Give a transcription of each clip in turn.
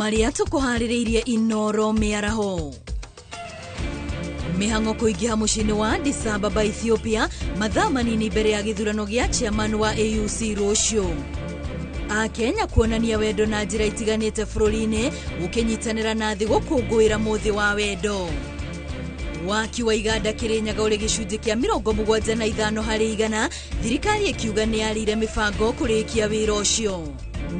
maria tukuhaririirie Inoro miaraho. Mihango kuingiha mucini wa Addis Ababa Ethiopia mathaa manini mbere ya githurano gia chairman wa AUC rucio. Akenya kuonania wendo na njira itiganite bururi-ini ukinyitanira na thi gukungwira muthi wa wendo. Waki wa iganda Kirinyaga uri gicunji kia 75 hari igana, thirikari ikiuga ni yarire mibango kurikia wira ucio.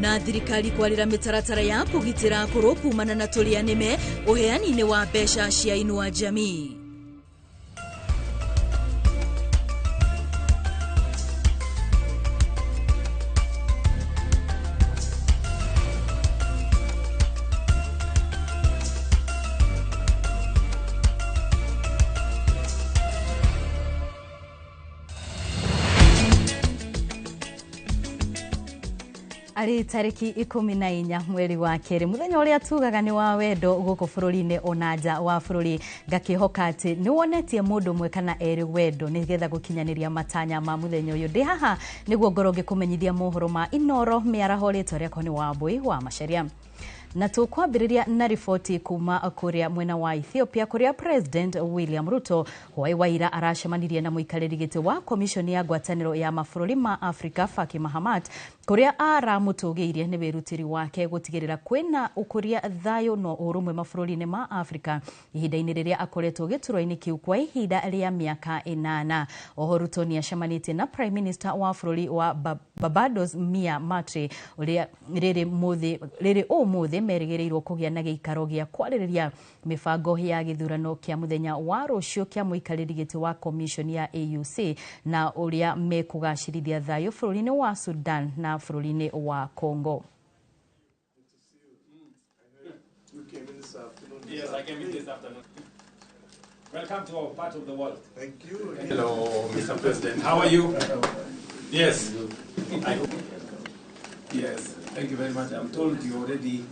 Na thirikari kwarira mitaratara ya kugitira akuru kumana na turia nime uheani-ini wa mbeca cia Inua Jamii. Ari tariki 14 mweri wa keri muthenya uria tugaga ni wa wendo guku bururi-ini onanja wa bururi ngakihoka ati ni wonetie mundu mwe kana eri wendo nigetha gukinyaniria matanya ma muthenya uyu. Ndi haha niguo ngoro ngikumenyithia mohoro ma Inoro miaraho ritwa riakwa ni Wambui wa Macharia. Na tukwambiriria na ripoti kuma kuria mwena wa Ethiopia kuria President William Ruto hwai waira aracemanirie na muikariri giti wa komishoni ya ngwataniro ya mabũrũri ma Afrika Faki Mahamat kuria aramutugiirie ni wirutiri wake gutigirira kwina ukuria thayo no urumwe mabũrũri-ini ma Afrika ihinda-ini riria akoretwo gituro-ini kiu kwa ihinda ria miaka 8. Oho Ruto ni acemanitie na Prime Minister wa bũrũri wa Barbados Mia Mottley uria riri umuthi merigereirwo kugia na giikaro gia kwaririria mibango ya githurano kia muthenya wa rucio kia muikariri giti wa commission ya AUC na uria mekugacirithia thayo bũrũri-ini wa Sudan na bũrũri-ini wa Congo. Yes, I came in this afternoon. Welcome to our part of the world. Thank you. Hello, Mr. President. How are you? Yes. Yes. Thank you very much. I'm told you already.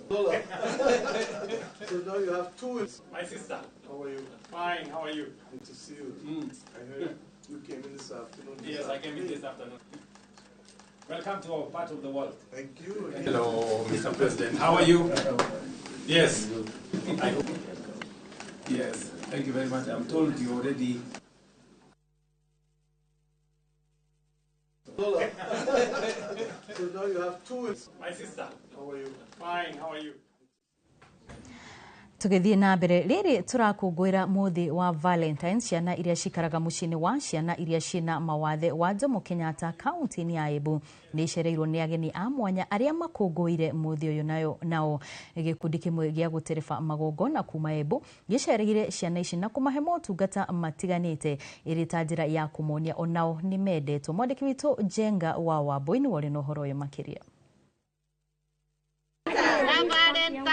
So now you have two. My sister. How are you? Fine. How are you? Good to see you. I heard you came in this afternoon. Yes, I came in this afternoon. Welcome to our part of the world. Thank you. Hello, Mr. President. How are you? Yes. Yes. Thank you very much. I'm told you already. So now you have two. My sister. How are you? Fine. How are you? Tugithie na mbere riri turakungwira muthi wa Valentines ciana iria cikaraga mucini wa ciana iria cina mawathe wa Jomo Kenyatta kaunti-ini ya Embu ni cereirwo ni ageni a mwanya aria makungwire muthi uyu nao gikundi kimwe gia gutereba magongona kuma Embu gicereire ciana ici na kumahe motungata matiganite iri ta njira ya kumonia onao ni mendetwo. Mwandiki witu Jenga wa Wambui ni wari na uhoro uyu makiria.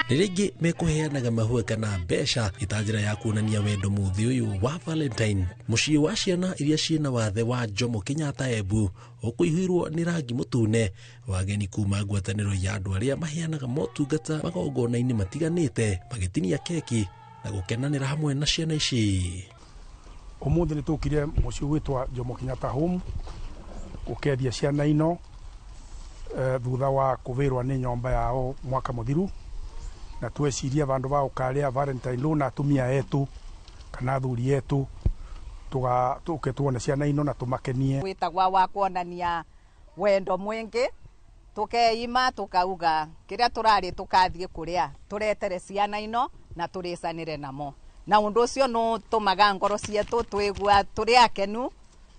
Ririgi mekuheanaga mahua kana mbeca itanjira ya kuonania wendo muthi uyu wa Valentine. Mucii wa ciana iria ciina wathe wa Jomo Kenyatta Embu ukuihirwo ni rangi mutune. Wageni kuma ngwataniro ya andu aria maheanaga motungata magongona-ini matiganite magitinia keki na gukenanira hamwe na ciana ici. Umuthi nitukire mucii witwa Jomo Kenyatta Home ukethia ciana ino thutha wa kuvirwa ni nyomba yao mwaka muthiru na tweciria vandu va ukaria Valentine lo na atumia etu kana athuri etu tuke tuone ciana ino na tumakenie. Witagwa wa kuonania wendo mwingi tukeima tukauga kiria turari tukathie kuria turetere ciana ino na turicanire namo na undu ucio no tumaga ngoro cietu twigua turi akenu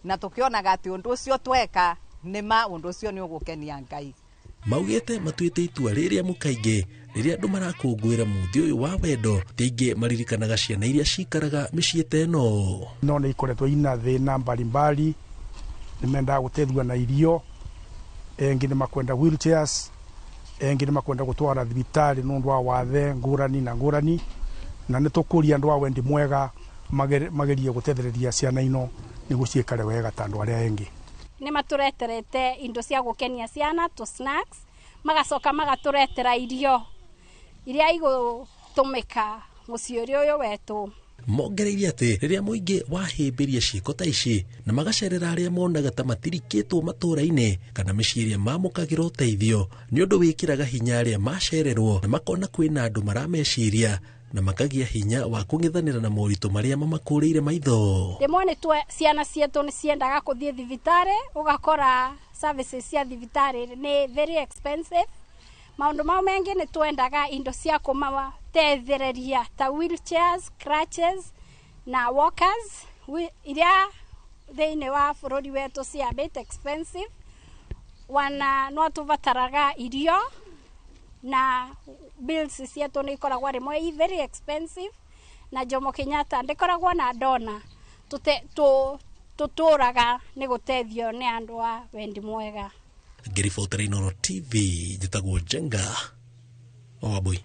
na tukionaga ati undu ucio tweka nima undu ucio ni ugukenia Ngai. Maugete matuite itua riria mukaingi riria andu marakungwira muthi uyu wa wendo tingi maririkanaga ciana iria cikaraga micii teno no ni ikoretwo ina thina mbalimbali nimenda gutethua na irio engi ni makwenda wheelchairs engi ni makwenda gutwara thibitari nundu wa wathe ngurani na ngurani na nitukuria andu a wendi mwega magerie gutethereria ciana ino niguo ciikare wega tandu aria engi. Ni matureterete indo cia gukenia ciana to snacks magacoka magaturetera irio iria igutumika muciuri uyu wetu mongereire ati riria muingi wahimbiria ciiko ta ici na magacerera aria monaga ta matirikitwo matũra-inĩ kana mĩciĩ ĩrĩa mamũkagĩra ũteithio nĩ ũndũ wĩkĩraga hinya aria macererwo na makona kwĩna andũ marameciria na makagia hinya wa kũng'ethanĩra na moritũ marĩa mamakũrĩire maitho. Rĩmwe nĩ ciana cietũ nĩ ciendaga gũthiĩ thibitarĩ, ũgakora services cia thibitarĩ nĩ very expensive. Maũndũ mau mengĩ nĩ twendaga indo cia kũmateithĩrĩria ta wheelchairs, crutches na walkers iria thĩinĩ wa bũrũri wetũ cia bit expensive. No tũbataraga irio na bills cietũ nĩ ikoragwo rĩmwe very expensive, na Jomo Kenyatta ndĩkoragwo na dona tũtũraga nĩ gũteithio nĩ andũ a wendi mwega. Ngĩribotera Inooro TV, njĩtagwo Jenga Wambui.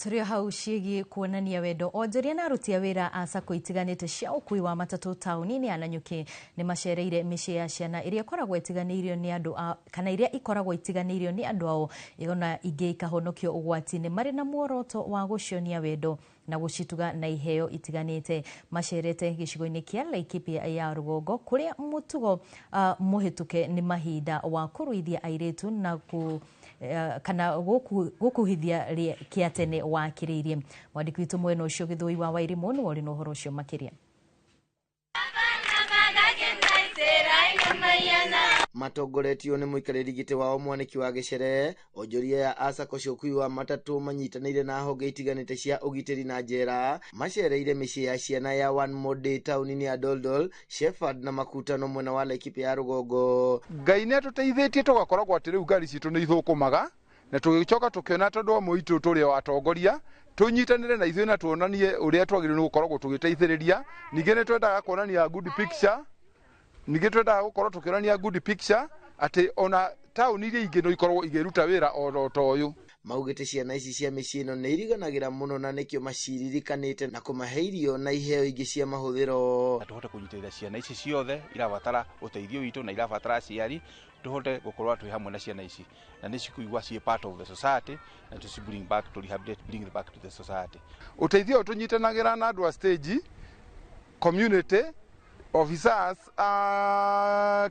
Tũrĩ hau ciĩgiĩ kuonania wendo. Onjoria na aruti a wĩra a SACCO itiganĩte cia ũkui wa matatũ taũni-inĩ ya Nanyuki nĩ macereire mĩciĩ ya ciana iria ikoragwo itiganĩirio nĩ andũ kana iria ikoragwo itiganĩirio nĩ andũ ao, ona ingĩ ikahonokio ũgwati-inĩ marĩ na muoroto wa gũcionia wendo na gũcituga na iheo itiganĩte. Macerete gĩcigo-inĩ kĩa Laikipia ya rũgongo kũrĩa mũtugo mũhĩtũke nĩ mahinda wa kũruithia airĩtu na kana gũkuhithia kĩa tene wakĩrĩirie. Mwandĩki witũ mwena ũcio Gĩthũi wa Wairimũ nĩ warĩ na ũhoro ũcio makĩria. Matongoretio nĩ mũikarĩri gĩtĩ wao Mwaniki wa Gĩcere, onjoria ya SACCO cia ũkui wa matatũ manyitanĩire na honge itiganĩte cia ũgitĩri na njera macereire mĩciĩ ya ciana ya One More Day taũni-inĩ ya Doldol, Shepherd na Makutano mwena wa Laikipia ya rũgongo. Ngai nĩ atũteithĩtie tũgakoragwo atĩ rĩu ngari citũ nĩ ithũkũmaga na tũgĩcoka tũkĩona tondũ wa mũitũ tũrĩa watongoria tũnyitanĩre na ithuĩ na tuonanie ũrĩa twagĩrĩirwo gũkoragwo tũgĩteithĩrĩria. Ningĩ nĩ twendaga kuonania good picture, ningĩ twendaga gũkorwo tũkĩonania good picture atĩ ona taũni iria ingĩ no ikorwo igĩruta wĩra o ta ũyũ. Maugĩte ciana ici cia mĩciĩ ĩno nĩ iriganagĩra mũno na nĩkĩo maciririkanĩte na kũmahe irio na iheo ingĩ cia mahũthĩro. Tũhote kũnyitĩrĩra ciana ici ciothe irabatara ũteithio witũ na irabatara aciari, tũhote gũkorwo twĩ hamwe na ciana ici na nĩ cikuigua ciĩ part of the society na to bring back to rehabilitate, bring it back to the society. Ũteithio tũnyitanagĩra na andũ a stage, community officers,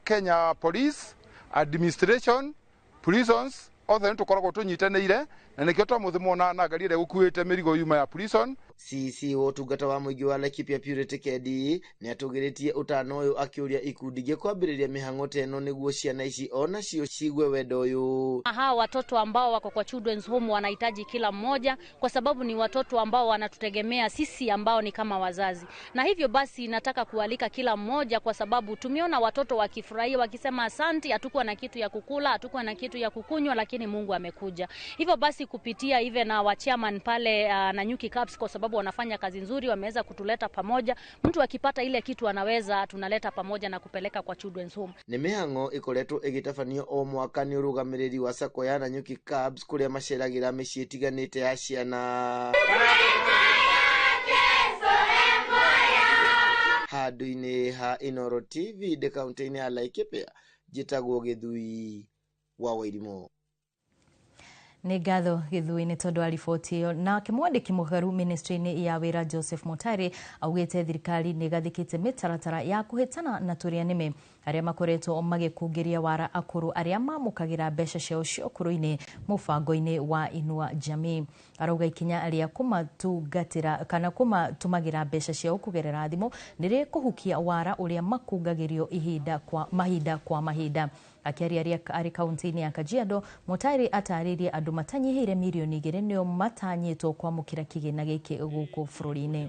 Kenya Police Administration, prisons, othe nĩ tũkoragwo tũnyitanĩire na nĩkĩo twamũthimwo na ngari ĩrĩa gũkuĩte mĩrigo yuma ya prison. CC wa ũtungata wa mũingĩ wa Laikipia Purity Kendi nĩ atũgĩrĩtie ũtano ũyũ akĩũria ikundi ingĩ kwambĩrĩria mĩhang'o ta ĩno nĩguo ciana ici onacio cigue wendo ũyũ. Hawa watoto ambao wako kwa children's home wanahitaji kila mmoja, kwa sababu ni watoto ambao wanatutegemea sisi ambao ni kama wazazi, na hivyo basi nataka kualika kila mmoja, kwa sababu tumeona watoto wakifurahia wakisema asante, hatukuwa na kitu ya kukula, hatukuwa na kitu ya kukunywa, lakini Mungu amekuja. Hivyo basi kupitia even na wa chairman pale Nanyuki Cubs, kwa sababu wanafanya kazi nzuri, wameweza kutuleta pamoja. Mtu akipata ile kitu anaweza tunaleta pamoja na kupeleka kwa children's home. Nĩ mĩhang'o ĩkoretwo ĩgĩtabanio o mwaka nĩ ũrũgamĩrĩri wa SACCO ya Nanyuki Cubs kũrĩa maceragĩra mĩciĩ ĩtiganĩte ya ciana. Handũ-inĩ ha Inooro TV kaunti-inĩ ya Laikipia, njĩtagwo Gĩthui wa Wairimũ. Nĩ ngatho Gĩthui-inĩ tondũ wa riboti ĩyo. Nake mwandĩki mũgaru ministry-inĩ ya wĩra Joseph Mutari augĩte thirikari nĩ ĩgathĩkĩte mĩtaratara ya kũhĩtana na tũrĩa nĩme arĩa makoretwo magĩkũngĩria wara akũrũ arĩa mamũkagĩra mbeca ciao cia ũkũrũ-inĩ mũbango-inĩ wa Inua Jamii. Arauga ikinya rĩa kũmatungatĩra kana kũmatũmagĩra mbeca ciao kũgerera thimũ nĩ kũhukia wara ũrĩa makungagĩrio mahinda kwa mahinda. Akiaria arĩ kaunti-inĩ ya Kajiado, Mutari atarĩirie andũ matanyihĩire milioni 2 nĩo matanyĩtwo kwamũkĩra kĩgĩna gĩkĩ gũkũ bũrũri-inĩ.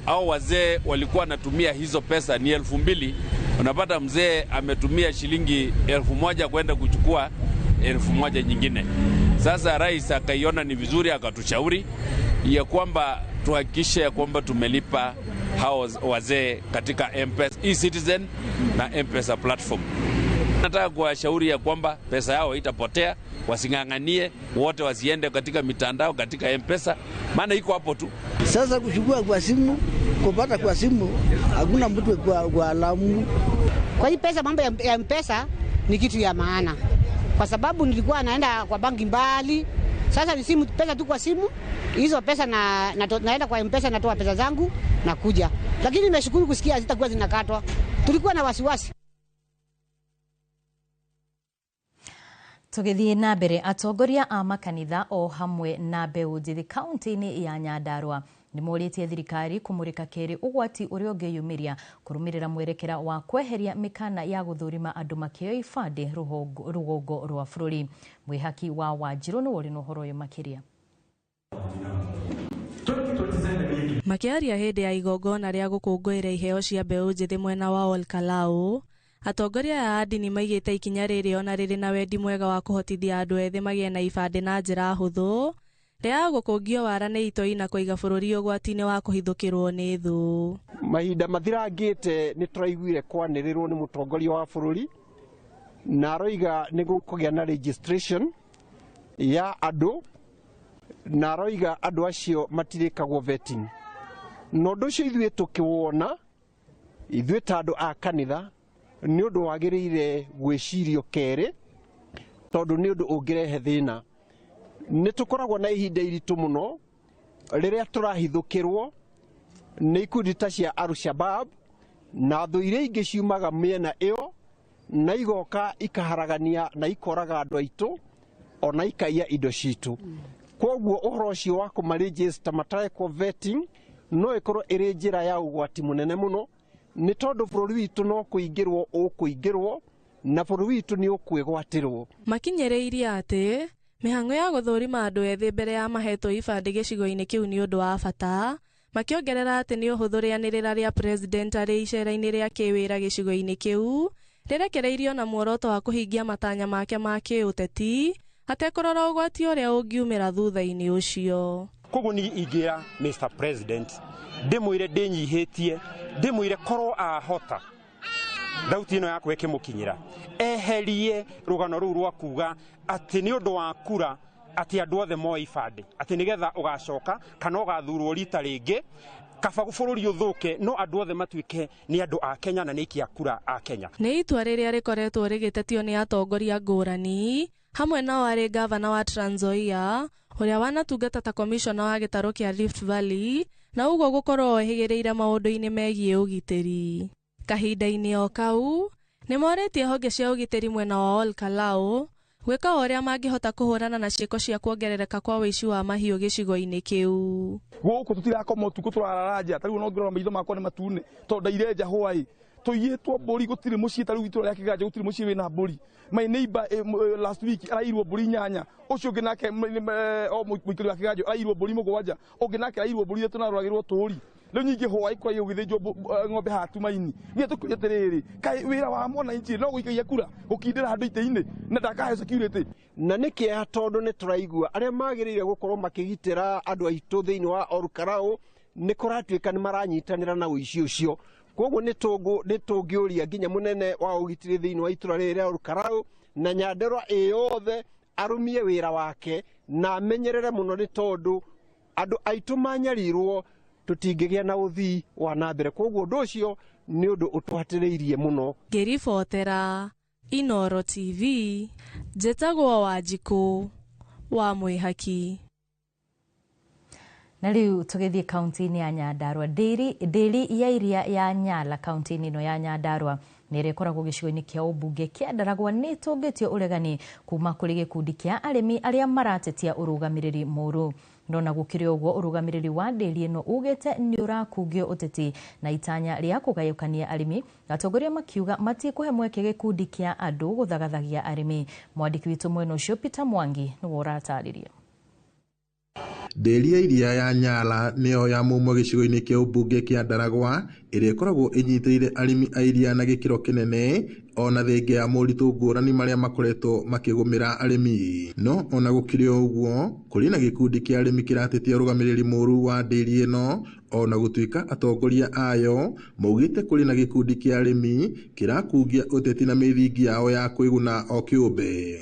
Hao wazee walikuwa wanatumia hizo pesa ni 2,000, unapata mzee ametumia shilingi 1,000 kwenda kuchukua 1,000 nyingine. Sasa rais akaiona ni vizuri akatushauri ya kwamba tuhakikishe ya kwamba tumelipa hao wazee katika M-Pesa eCitizen na M-Pesa platform. Nataka kuwashauri ya kwamba pesa yao haitapotea, wasing'ang'anie, wote wasiende katika mitandao katika M-Pesa, maana iko hapo tu. Sasa kuchukua kwa simu, kupata kwa simu, hakuna mtu kwa alamu. Kwa hii pesa, mambo ya M-Pesa ni kitu ya maana, kwa sababu nilikuwa naenda kwa banki mbali. Sasa ni simu, pesa tu kwa simu hizo pesa naenda kwa M-Pesa, natoa pesa zangu na kuja. Lakini nimeshukuru kusikia zitakuwa zinakatwa. Tulikuwa na wasiwasi. Tugithie na mbere, atongoria a makanitha o hamwe na mbeũ njĩthĩ kaunti-inĩ ya Nyandarua nimoritie thirikari kumurika keri ugwati uria ungiyumiria kurumirira mwerekera wa kweheria mikana ya guthurima andu makioya ibande rugongo rwa bururi. Mwihaki wa Wanjiru ni wori no horo yo makiria. Makiaria hindi ya igongona ria gukungũĩra iheo cia mbeũ njĩthĩ mwena wa Olkalau, atongoria a ndini maigĩte ikinya rĩrĩ ona rĩrĩ na wendi mwega wa kũhotithia andũ ethĩ magĩe na ibande na njĩra hũthũ rĩa gũkũngio wara nĩ itoi na kũiga bũrũri ũgwati-inĩ wa kũhithũkĩrwo nĩ thũ. Mahinda mathirangĩte nĩ tũraiguire kwanĩrĩrwo nĩ mũtongoria wa bũrũri na aroiga nĩ gũkũgĩa na registration ya andũ na aroiga andũ acio matirĩkagwo vetting. Na ũndũ ũcio ithuĩ tũkĩwona, ithuĩ ta andũ a kanitha, nĩ ũndũ wagĩrĩire gwĩcirio kerĩ tondũ nĩ ũndũ ũngĩrehe thĩna. Nĩ tũkoragwo na ihinda iritũ mũno rĩrĩa tũrahithũkĩrwo nĩ ikundi ta cia Al-Shabab na thũ iria ingĩ ciumaga mĩena ĩyo na igoka ikaharagania na ikoraga andũ aitũ ona ikaiya indo citũ. Kwoguo ũhoro ũcio wa kũmarĩnjĩsta matarekwo vetting no ĩkorwo ĩrĩ njĩra ya ũgwati mũnene mũno, nĩ tondũ bũrũri witũ no kũingĩrwo ũkũingĩrwo na bũrũri witũ nĩ ũkwĩgwatĩrwo. Makinyĩrĩirie atĩ mĩhang'o ya gũthũrima andũ ethĩ mbere ya mahetwo ibande gĩcigo-inĩ kĩu nĩ ũndũ wa bata, makiongerera atĩ nĩ ũhũthũ rĩanĩrĩra rĩa president arĩ icera-inĩ rĩa kĩwĩra gĩcigo-inĩ kĩu rĩrekereirio na muoroto wa kũhingia matanya make ma kĩũteti hatekũrora ũgwati ũrĩa ũngiumĩra thutha-inĩ ũcio. Koguo nĩ ingĩra Mr. President ndĩmwĩre ndĩnyihĩtie, ndĩmwĩre korwo ahota thauti ĩno yakwe ĩkĩmũkinyĩra eherie rũgano rũu rwa kuga atĩ nĩ ũndũ wa kura atĩ andũ othe moe ibande, atĩ nĩgetha ũgacoka kana ũgathurwo rita rĩngĩ kaba bũrũri ũthũke no andũ othe matuĩke nĩ andũ a Kenya na nĩ aikia kura a Kenya. Nĩ itua rĩrĩa rĩkoretwo rĩgĩtetio nĩ atongoria ngũrani hamwe nao arĩ gavana wa Trans Nzoia ũrĩa wanatungata ta komishona wa gĩtarũ kĩa Rift Valley na ũguo gũkorwo ohĩgĩrĩire maũndũ-inĩ megiĩ ũgitĩri. Kahinda-inĩ o kau nĩ morĩtie honge cia ũgitĩri mwena wa Olkalau gwĩka ũrĩa mangĩhota kũhũrana na ciĩko cia kuongerereka kwa wĩici wa mahiũ gĩcigo-inĩ kĩu. Gũkũ tũtirakoma ũtukũ tũrararanja, tarĩu no ngĩrora maitho makwa nĩ matune tondũ ndairenja hwaĩ. Tũiyĩtwo mbũri gũtirĩ mũciĩ, tarĩu itũra rĩa Kĩganja gũtirĩ mũciĩ wĩna mbũri. My neighbor last week arairwo mbũri 8, ũcio ũngĩ nake mũikari wa Kĩganja arairwo mbũri 7, ũngĩ nake arairwo mbũri 3 na arwagĩrwo tũũri. Rĩu nyingĩ hwaĩ kwa gũgĩthĩnjwo ng'ombe hatu-mainĩ. Niĩ tũkũria atĩrĩrĩ, kaĩ wĩra wa mwananchi no gũikagia kura gũkindĩra andũ itĩ-inĩ na ndakahe security. Na nĩ kĩeha tondũ nĩ tũraigua arĩa magĩrĩire gũkorwo makĩgitĩra andũ aitũ thĩinĩ wa Olkalau nĩ kũratuĩka nĩ maranyitanĩra na ũici ũcio. Kwoguo nĩ tũngĩũria nginya mũnene wa ũgitĩri thĩinĩ wa itũra rĩrĩ rĩa Olkalau na Nyandarua ĩyothe arumie wĩra wake na amenyerere mũno, nĩ tondũ andũ aitũ manyarirwo tũtingĩgĩa na ũthii wa na mbere. Kwoguo ũndũ ũcio nĩ ũndũ ũtũhatĩrĩirie mũno. Ngĩribotera Inooro TV, njĩtagwo Wanjikũ wa Mwĩhaki. Na rĩu tũgĩthiĩ kaunti-inĩ ya Nyandarua, ndĩri ya iria ya Nyala kaunti-inĩ ĩno ya Nyandarua nĩ ĩrĩa ĩkoragwo gĩcigo-inĩ kĩa ũmbunge kĩa Ndaragwa nĩ ĩtũngĩtio ũregani kuma kũrĩ gĩkundi kĩa arĩmi arĩa maratetia ũrũgamĩrĩri mũru. No na gũkĩrĩ ũguo ũrũgamĩrĩri wa ndĩri ĩno ugĩte nĩ ũrakungio ũteti na itanya rĩa kũgayũkania arĩmi, atongoria makiuga matikũhe mweke gĩkundi kĩa andũ gũthagathagia arĩmi. Mwandĩki witũ mwena ũcio Peter Mwangi nĩwe ũratarĩria. Ndĩri ya iria ya Nyala nĩyo ya mũmwe gĩcigo-inĩ kĩa ũmbunge kĩa Ndaragwa ĩrĩa ĩkoragwo ĩnyitĩire arĩmi a iria na gĩkĩro kĩnene ona thengia ya moritũ ngũrani marĩa makoretwo makĩgũmĩra arĩmi. No ona gũkĩrĩ ũguo kũrĩ na gĩkundi kĩa arĩmi kĩratetia ũrũgamĩrĩri mũru wa ndĩri ĩno, ona gũtuĩka atongoria ayo maugĩte kũrĩ na gĩkundi kĩa arĩmi kĩrakungia ũteti na mĩthingi yao ya kwĩguna o kĩũmbe.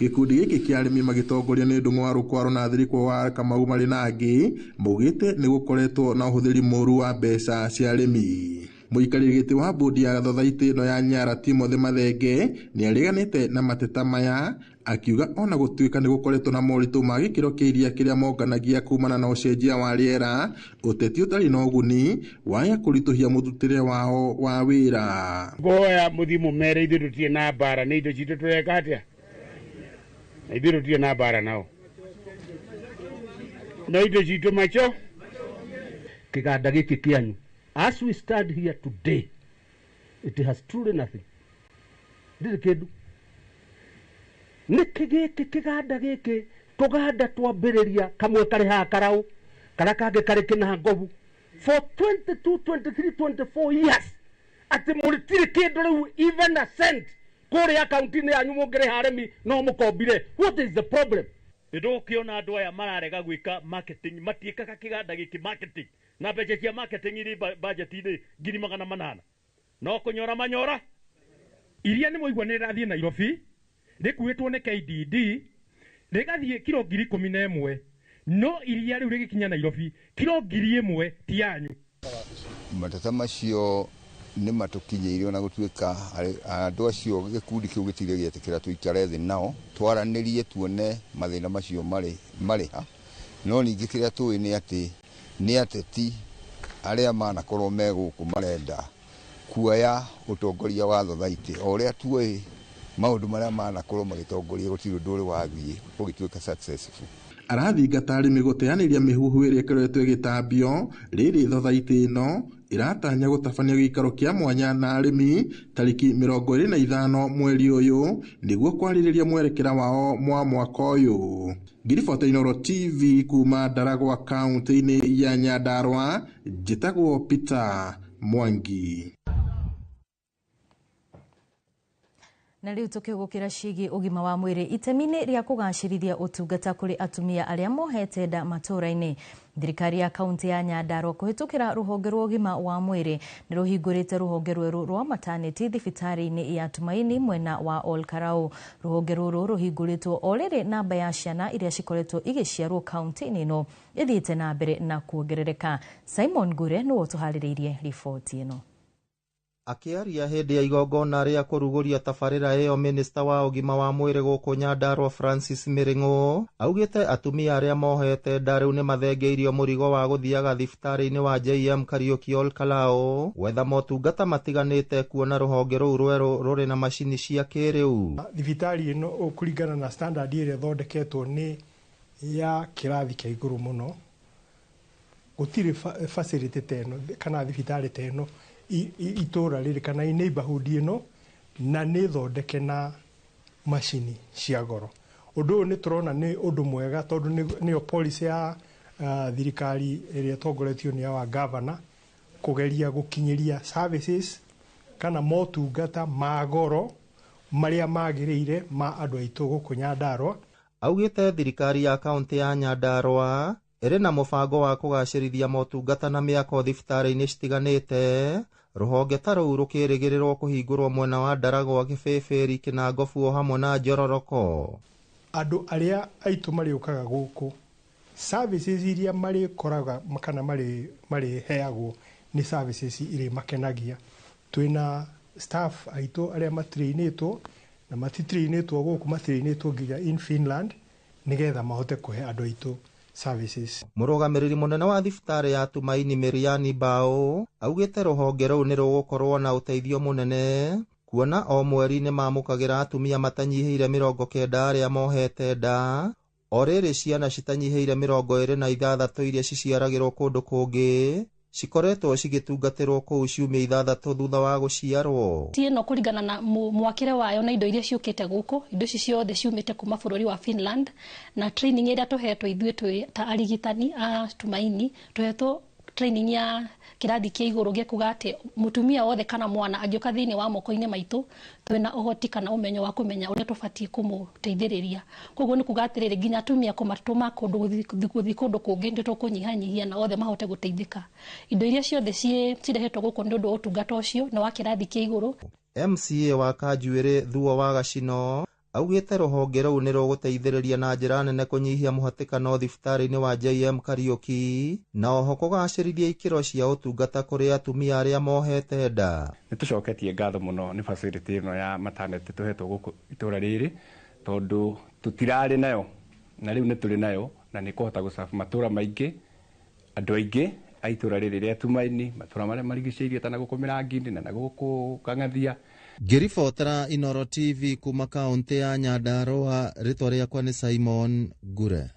Gĩkundi gĩkĩ kĩa arĩmi magĩtongoria nĩ Ndung'u wa Rũkwaro na Thirikwa wa Kamau marĩ na angĩ maugĩte nĩ gũkoretwo na ũhũthĩri mũru wa mbeca cia arĩmi. Mũikarĩri gĩtĩ wa mbũndi ya Thothaitĩ ĩno ya Nyara Timothy Mathenge nĩ ariganĩte na mateta maya, akiuga ona gũtuĩka nĩ gũkoretwo na moritũ ma gĩkĩro kĩa iria kĩrĩa monganagia kumana na ũcenjia wa rĩera, ũteti ũtarĩ na ũguni waya kũritũhia mũrutĩre wao wa wĩra. Ngoya mũthimo mere ithuĩ tũtirĩ na mbara, nĩ indo citũ tũreka atĩa? Na ithuĩ tũtirĩ na mbara nao, na indo citũ macho kĩganda gĩkĩ kĩanyu. As we stand here today, it has truly nothing. Ndĩrĩ kĩndũ. Nĩkĩ gĩkĩ kĩganda gĩkĩ tũganda twambĩrĩria kamwe karĩ haha Karaũ, karĩa kangĩ karĩ Kĩnangobu for 22, 23, 24 years. Atĩ mũrĩtirĩ kĩndũ rĩu even a cent kũrĩa akaunti-inĩ yanyu mũngĩrĩ haremi no mũkombire. What is the problem? Ndũkĩona andũ aya mararega gwĩka marketing, matiĩkaga kĩganda gĩkĩ marketing, na mbeca cia marketing irĩ budget-inĩ 800,000 no kũnyora manyora. Iria nĩ mũigua nĩ rĩrathiĩ Nairobi rĩkuĩtwo nĩ KDD rĩgathiĩ kilo 11,000 no iria rĩu rĩgĩkinya Nairobi kilo 1,000 ti yanyu. Matata macio nĩ matũkinyĩire na gũtuĩka andũ acio gĩkundi kĩu gĩtirĩ gĩetĩkĩra tũikare thĩ nao twaranĩrie tuone mathĩna macio marĩ ha. No ningĩ kĩrĩa tũĩ nĩ atĩ nĩ ateti arĩa manakorwo me gũkũ marenda kuoya ũtongoria wa thothaitĩ o ũrĩa tuĩ maũndũ marĩa manakorwo magĩtongoria gũtirĩ ũndũ ũrĩ wathiĩ ũgĩtuĩka successful. Arathingata arĩmi gũteanĩria mĩhuhu ĩrĩa ĩkoretwo ĩgĩtambio rĩrĩ thothaitĩ ĩno ĩratanya gũtabania gĩikaro kĩa mwanya na arĩmi tarĩki 25 mweri ũyũ nĩguo kwarĩrĩria mwerekera wao mwaka ũyũ. Ngiribota Inooro TV kuma Ndaragwa kaunti-inĩ ya Nyandarua, njĩtagwo Peter Mwangi. Na rĩu tũkĩgũkĩra ciĩgiĩ ũgima wa mwĩrĩ, itemi-inĩ rĩa kũgacĩrithia ũtungata kũrĩ atumia arĩa mohete nda matũũra-inĩ, thirikari ya kaunti ya Nyandarua kũhĩtũkĩra rũhonge rwa ũgima wa mwĩrĩ nĩ rũhingũrĩte rũhonge rwerũ rwa maternity thibitarĩ-inĩ ya Tumaini mwena wa Ol Karaũ. Rũhonge rũrũ rũhingũrĩtwo o rĩrĩ namba ya ciana iria cikoretwo igĩciarwo kaunti-inĩ ĩno ĩthiĩte na mbere na kuongerereka. Simon Ngure nĩwe ũtũharĩrĩirie riboti ĩno. Akĩaria hĩndĩ ya igongona rĩa kũrugũria tabarĩra ĩyo, minista wa ũgima wa mwĩrĩ gũkũ Nyandarua Francis Miring'o augĩte atumia arĩa mohete nda rĩu nĩ mathengeirio mũrigo wa gũthiaga thibitarĩ-inĩ wa JM Kariuki Ol Karaũ gwetha motungata matiganĩte kuona rũhonge rũu rwerũ rũrĩ na macini cia kĩrĩu. Thibitarĩ ĩno kũringana na standard ĩrĩa thondeketwo nĩ ya kĩrathi kĩa igũrũ mũno. Gũtirĩ facility ta ĩno kana thibitarĩ ta ĩno itũra rĩrĩ kana neighborhood ĩno na nĩ thondeke na macini cia goro. Ũndũ ũyũ nĩ tũrona nĩ ũndũ mwega tondũ nĩyo policy ya thirikari ĩrĩa tongoretio nĩ wa governor kũgeria gũkinyĩria services kana motungata ma goro marĩa magĩrĩire ma andũ aitũ gũkũ Nyandarua. Augĩte thirikari ya kaunti ya Nyandarua ĩrĩ na mũbango wa kũgacĩrithia motungata na mĩako thibitarĩ-inĩ citiganĩte. Rũhonge ta rũu rũkĩrĩgĩrĩrwo kũhingũrwo mwena wa Ndaragwa, Kĩbĩbĩri, Kĩnangobu o hamwe na Njororoko. Andũ arĩa aitũ marĩũkaga gũkũ services iria marĩkoraga kana marĩheagwo nĩ services irĩ makenagia. Twĩna staff aitũ arĩa matrainĩtwo na matitrainĩtwo gũkũ, matrainĩtwo nginya in Finland nĩgetha mahote kũhe andũ aitũ services. Mũrũgamĩrĩri mũnene wa thibitarĩ ya Tumaini Miriani Bao augĩte rũhonge rũu nĩ rũgũkorwo na ũteithio mũnene kuona o mweri nĩ mamũkagĩra atumia matanyihĩire 90 arĩa mohete nda, o rĩrĩ ciana citanyihĩire 26 iria ciciaragĩrwo kũndũ kũngĩ cikoretwo cigĩtungatĩrwo kũu ciumia 6 thutha wa gũciarwo. Ĩno kũringana na mwakĩre wayo na indo iria ciũkĩte gũkũ, indo ici ciothe ciumĩte kuma bũrũri wa Finland, na training ĩrĩa tũhetwo ithuĩ ta arigitani a Tumaini, tũhetwo training ya kĩrathi kĩa igũrũ gĩa kuga atĩ mũtumia wothe kana mwana angĩũka thĩinĩ wa moko-inĩ maitũ twĩna ũhoti kana ũmenyo wa kũmenya ũrĩa tũbatiĩ kũmũteithĩrĩria. Koguo nĩ kuga atĩrĩrĩ nginya atumia kũmatũma gũthiĩ kũndũ kũngĩ nĩ tũkũnyihanyihia na othe mahote gũteithĩka. Indo iria ciothe cirehetwo gũkũ nĩ ũndũ wa ũtungata ũcio na wa kĩrathi kĩa igũrũ. MCA wa Kanjuĩrĩ Thuo wa Gacino augĩte rũhonge rũu nĩ rũgũteithĩrĩria na njĩra nene kũnyihia mũhatĩkano thibitarĩ-inĩ wa JM Kariuki na oho kũgacĩrithia ikĩro cia ũtungata kũrĩ atumia arĩa mohete nda. Nĩ tũcoketie ngatho mũno nĩ facility ĩno ya maternity tũhetwo gũkũ itũra rĩrĩ tondu tutirari nayo na riu ni turi nayo na ni kuhota gucabu matura maingi andu aingi aitura riri ria Tumaini matura maria marigiceirie ta na guku Mirangini na guku Kang'athia. Ngiribotera Inoro TV kuma kaunti ya Nyandarua, ritwa riakwa ni Simon Gure.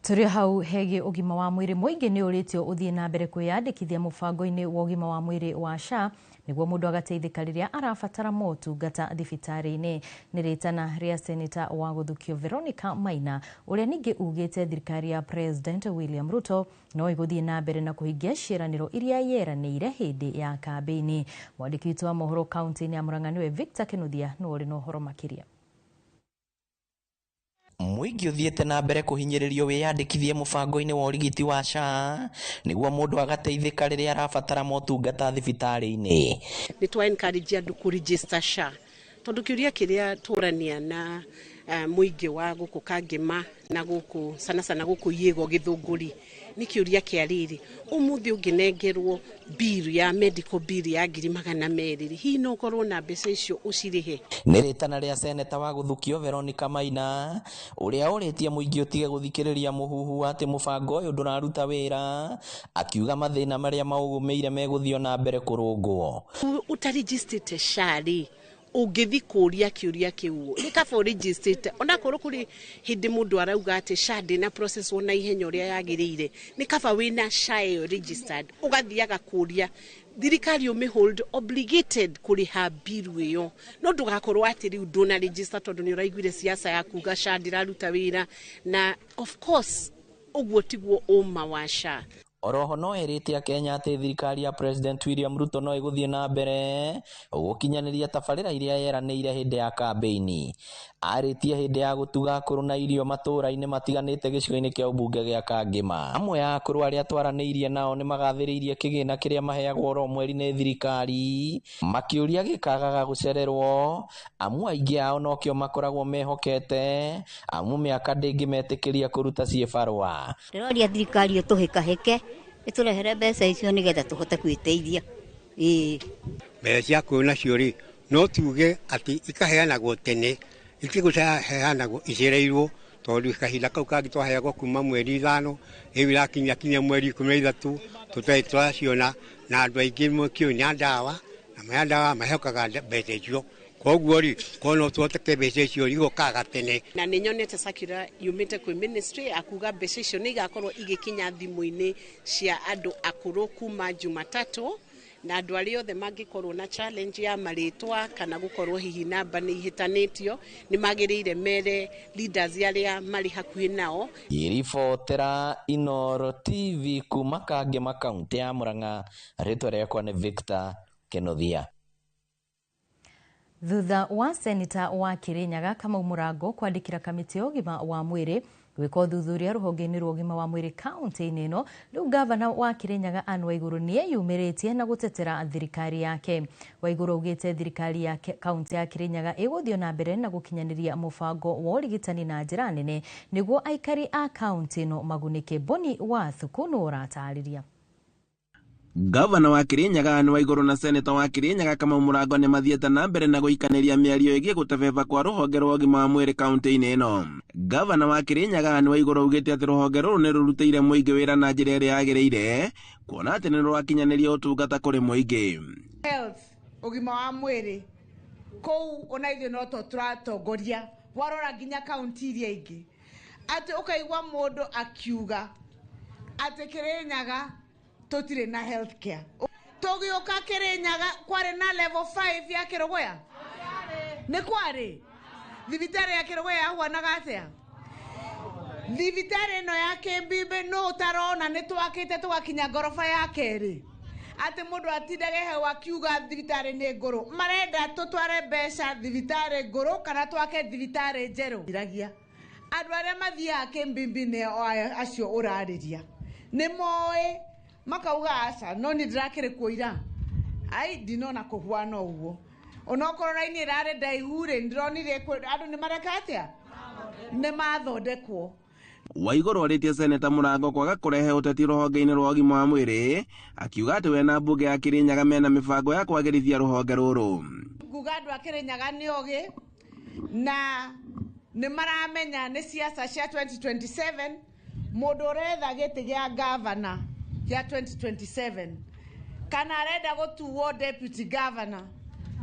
Turi hau hegi ugima wa mwiri muingi ni uritio uthie na mbere kwiyandikithia mubango-ini wa ugima wa mwiri wa SHA niguo mundu agateithika riria arabatara motungata thibitari-ini. Ni ritana ria seneta wa guthukio Veronica Maina uria ningi ugite thirikari ya President William Ruto no iguthie na mbere na kuhingia ciraniro iria yeranire hindi ya kambeni. Mwandiki witu wa mohoro kaunti-ini ya Murang'a niwe Victor Kinuthia no uri no horo makiria. Muingi uthiete na mbere kuhinyiririo wiyandikithie mubango-ini wa urigiti wa SHA niguo mundu agateithika riria arabatara motungata thibitari-ini. Ni twa encourage andu ku register SHA tondu kiuria kiria turania na muingi wa guku Kangema na guku sana guku Yego Githunguri ni kiuria kia riri umuthi unginengerwo bill ya medical bill ya 200,000 hi no korwo na mbeca icio ucirihe. Ni ritana ria seneta wa guthukio Veronica Maina uria uritie muingi utige guthikiriria muhuhu ati mubango uyu nduraruta wira akiuga mathina maria maugumeire meguthio na mbere kurungwo. Utaregistered SHA ugithi kuria kiuria kiu ni kaba registered ona korwo kuri hindi mundu arauga ati SHA na process ona ihenya uria yagirire ni kaba wina SHA registered ugathiaga kuria thirikari ume hold obligated kuriha bill iyo no ndugakorwo ati riu nduna register tondu ni uraiguire siasa ya kuga SHA ndiraruta wira na of course uguo tiguo uma wa SHA. Oroho no erite a Kenya ati thirikari ya President William Ruto no iguthie na mbere gukinyaniria tabarira iria yeranire hindi ya kambeni. Aritie hindi ya gutuga akuru na irio matura-ini matiganite gicigo-ini kia ubunge gia Kangema. Amwe ya akuru aria twaraniirie nao ni magathiriirie kigina kiria maheagwo oro mweri ni thirikari makiuria gikagaga gucererwo. Amwe aingi ao no kio makoragwo mehokete amu miaka ndingimetĩkĩria kuruta ciebarwa. Ndiroria thirikari utuhikahike iturehere mbeca icio nigetha tuhote kwiteithia. Mbeca kwona cio ri no tuge ati ikaheanagwo tene itigucaheanagwo icereirwo tondu kahinda kau kangi twaheagwo kuma mweri 5 riu irakinya mweri 13 tutai twaciona na andu aingi mukionya ndawa na maya ndawa maheokaga mbeca icio koguo ri kono tuoteke mbeca icio igokaga tene. Na ninyonete circular yumite kwi ministry akuga mbeca icio ni igakorwo igikinya thimu-ini cia andu akuru kuma Jumatatu na andu aria othe mangikorwo na challenge ya maritwa kana gukorwo hihi namba ni ihitanitio ni magirire mere leaders aria mari hakuhi nao. Iribotera Inoro TV kuma Kangema kaunti ya Murang'a, ritwa riakwa ni Victor Kinuthia. Thutha wa seneta wa Kirinyaga Kamau Murango kwandikira kamiti ya ugima wa mwiri gwika uthuthuria ruhonge-ini rwa ugima wa mwiri kaunti-ini ino, riu gavana wa Kirinyaga Anne Waiguru niyeyumiritie na gutetera thirikari yake. Waiguru augite thirikari ya kaunti ya Kirinyaga iguthio na mbere na gukinyaniria mubango wa urigitani na njira nene niguo aikari a kaunti ino magunike. Boni wa Thukuno uratariria. Gavana wa Kirinyaga Anne Waiguru na seneta wa Kirinyaga Kamau Murango ni mathiete na mbere na guikaniria miario igie gutebeba kwa ruhonge rwa ugima wa mwiri kaunti-ini ino. Gavana wa Kirinyaga Anne Waiguru augite ati ruhonge ruru ni rurutire muingi wira na njira iria yagiriire kuona ati ni rwakinyaniria utungata kuri muingi. Health ugima wa mwiri kou ona ithio no to turatongoria warora nginya kaunti iria ingi ati ukaigwa mundu akiuga ati Kirinyaga tutire na healthcare. Tugioka Kirinyaga kwari na level 5 ya Kirogoya ni kwari thibitari ya Kirogoya ahwanaga atia thibitari no ya Kimbimbi no utarona ni twakite tugakinya gorofa ya keri ati mundu atindage he wakiuga thibitari ni nguru marenda tutware mbeca thibitari nguru kana twake thibitari njeru iragia andu aria mathia Kimbimbi ne acio urariria ni moe makauga aca no ni ndirakire kuira ai ndinona kuhwana uguo onokorwo raini rare ndaihure ndironire andu ni mareka atia ni mathondekwo Waiguru oritie Seneta Murango kwaga kurehe uteti ruhonge-ini rwa ũgima wa mwĩrĩ, akiuga atĩ we na mbunge ya Kirinyaga mena mĩbango ya kwagĩrithia ruhonge rũrũ. Nguga andũ a Kirinyaga nĩ ogĩ na nĩ maramenya nĩ siasa cia 2027 mũndũ ũretha gĩtĩ gĩa governor gĩa 2027 kana arenda gũtuo deputy governor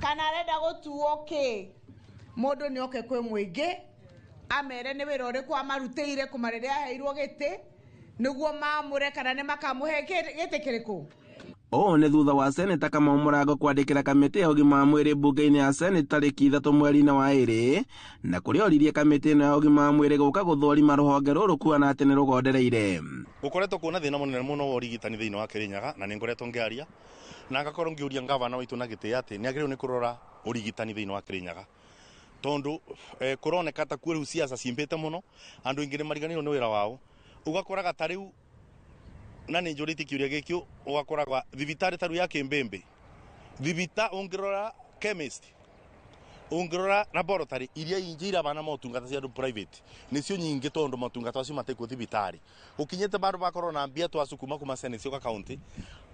kana arenda gũtuo kĩ mũndũ nĩ oke kwĩ mũingĩ amere nĩ wĩra ũrĩkũ amarutĩire kũmarĩrĩa aheirwo gĩtĩ nĩguo mamũre kana nĩ makamũhe gĩtĩ kĩrĩkũ. Ũũ nĩ thutha wa Seneta Kamau Mũrango kwandĩkĩra kamĩtĩ ya ũgima wa mwĩrĩ mbunge-inĩ ya Senate tarĩki 3 mweri-inĩ wa ĩrĩ, na kũrĩa oririe kamĩtĩ ĩno ya ũgima wa mwĩrĩ gũka gũthũrima rũhonge rũrũ kuona atĩ nĩ rũgondereire. Gũkoretwo kuona thĩna mũnene mũno wa ũrigitani thĩinĩ wa Kirinyaga na nĩ ngoretwo ngĩaria na ngakorwo ngĩũria ngavana witũ na gĩtĩ atĩ nĩ agĩrĩirwo nĩ kũrora ũrigitani thĩinĩ wa Kirinyaga tondu kuroneka ta kũrĩ siasa cimbĩte mũno andũ aingĩ nĩ mariganĩirwo nĩ wĩra wao ugakoraga ta rĩu na nĩ njũrĩtie kĩũria gĩkĩ ugakoraga thibitarĩ ta rĩu ya Kĩmbĩmbĩ thibita ũngĩrora chemist ũngĩrora laboratory iria ingĩira bana motungata cia andũ private nĩcio nyingĩ tondu motungata acio matekwo thibitarĩ ukinyĩte bandũ bakorwo na mbia twacukuma kuma Senate cia county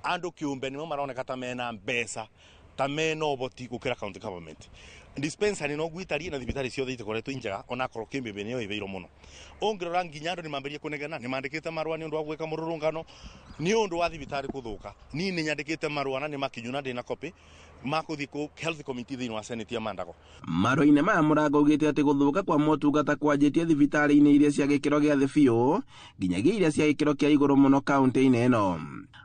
andũ kĩũmbe nĩmo maroneka ta mena mbeca ta mena ũboti gũkĩra county government dispensary no gwitarie na thibitarĩ ciothe itakoretwo njega ona korwo Kĩmbĩmbĩ nĩyo ĩbeirwo mũno ũngĩrora nginya andũ nĩ mambĩrĩrie kũnegena nĩ mandĩkĩte marũa nĩ ũndũ wa gwĩka mũrũrũngano nĩ ũndũ wa thibitarĩ kũthũka niĩ nĩ nyandĩkĩte marũa na nĩ makinyu na ndĩ na copy makũthiĩ ku health committee thĩinĩ wa Senate ya Mandago. Marũa-inĩ maya Mũrango augĩte atĩ gũthũka kwa motungata kwanjĩtie thibitarĩ-inĩ iria cia gĩkĩro gĩa thĩ biũ nginyagia iria cia gĩkĩro kĩa igũrũ mũno kaunti-inĩ ĩno.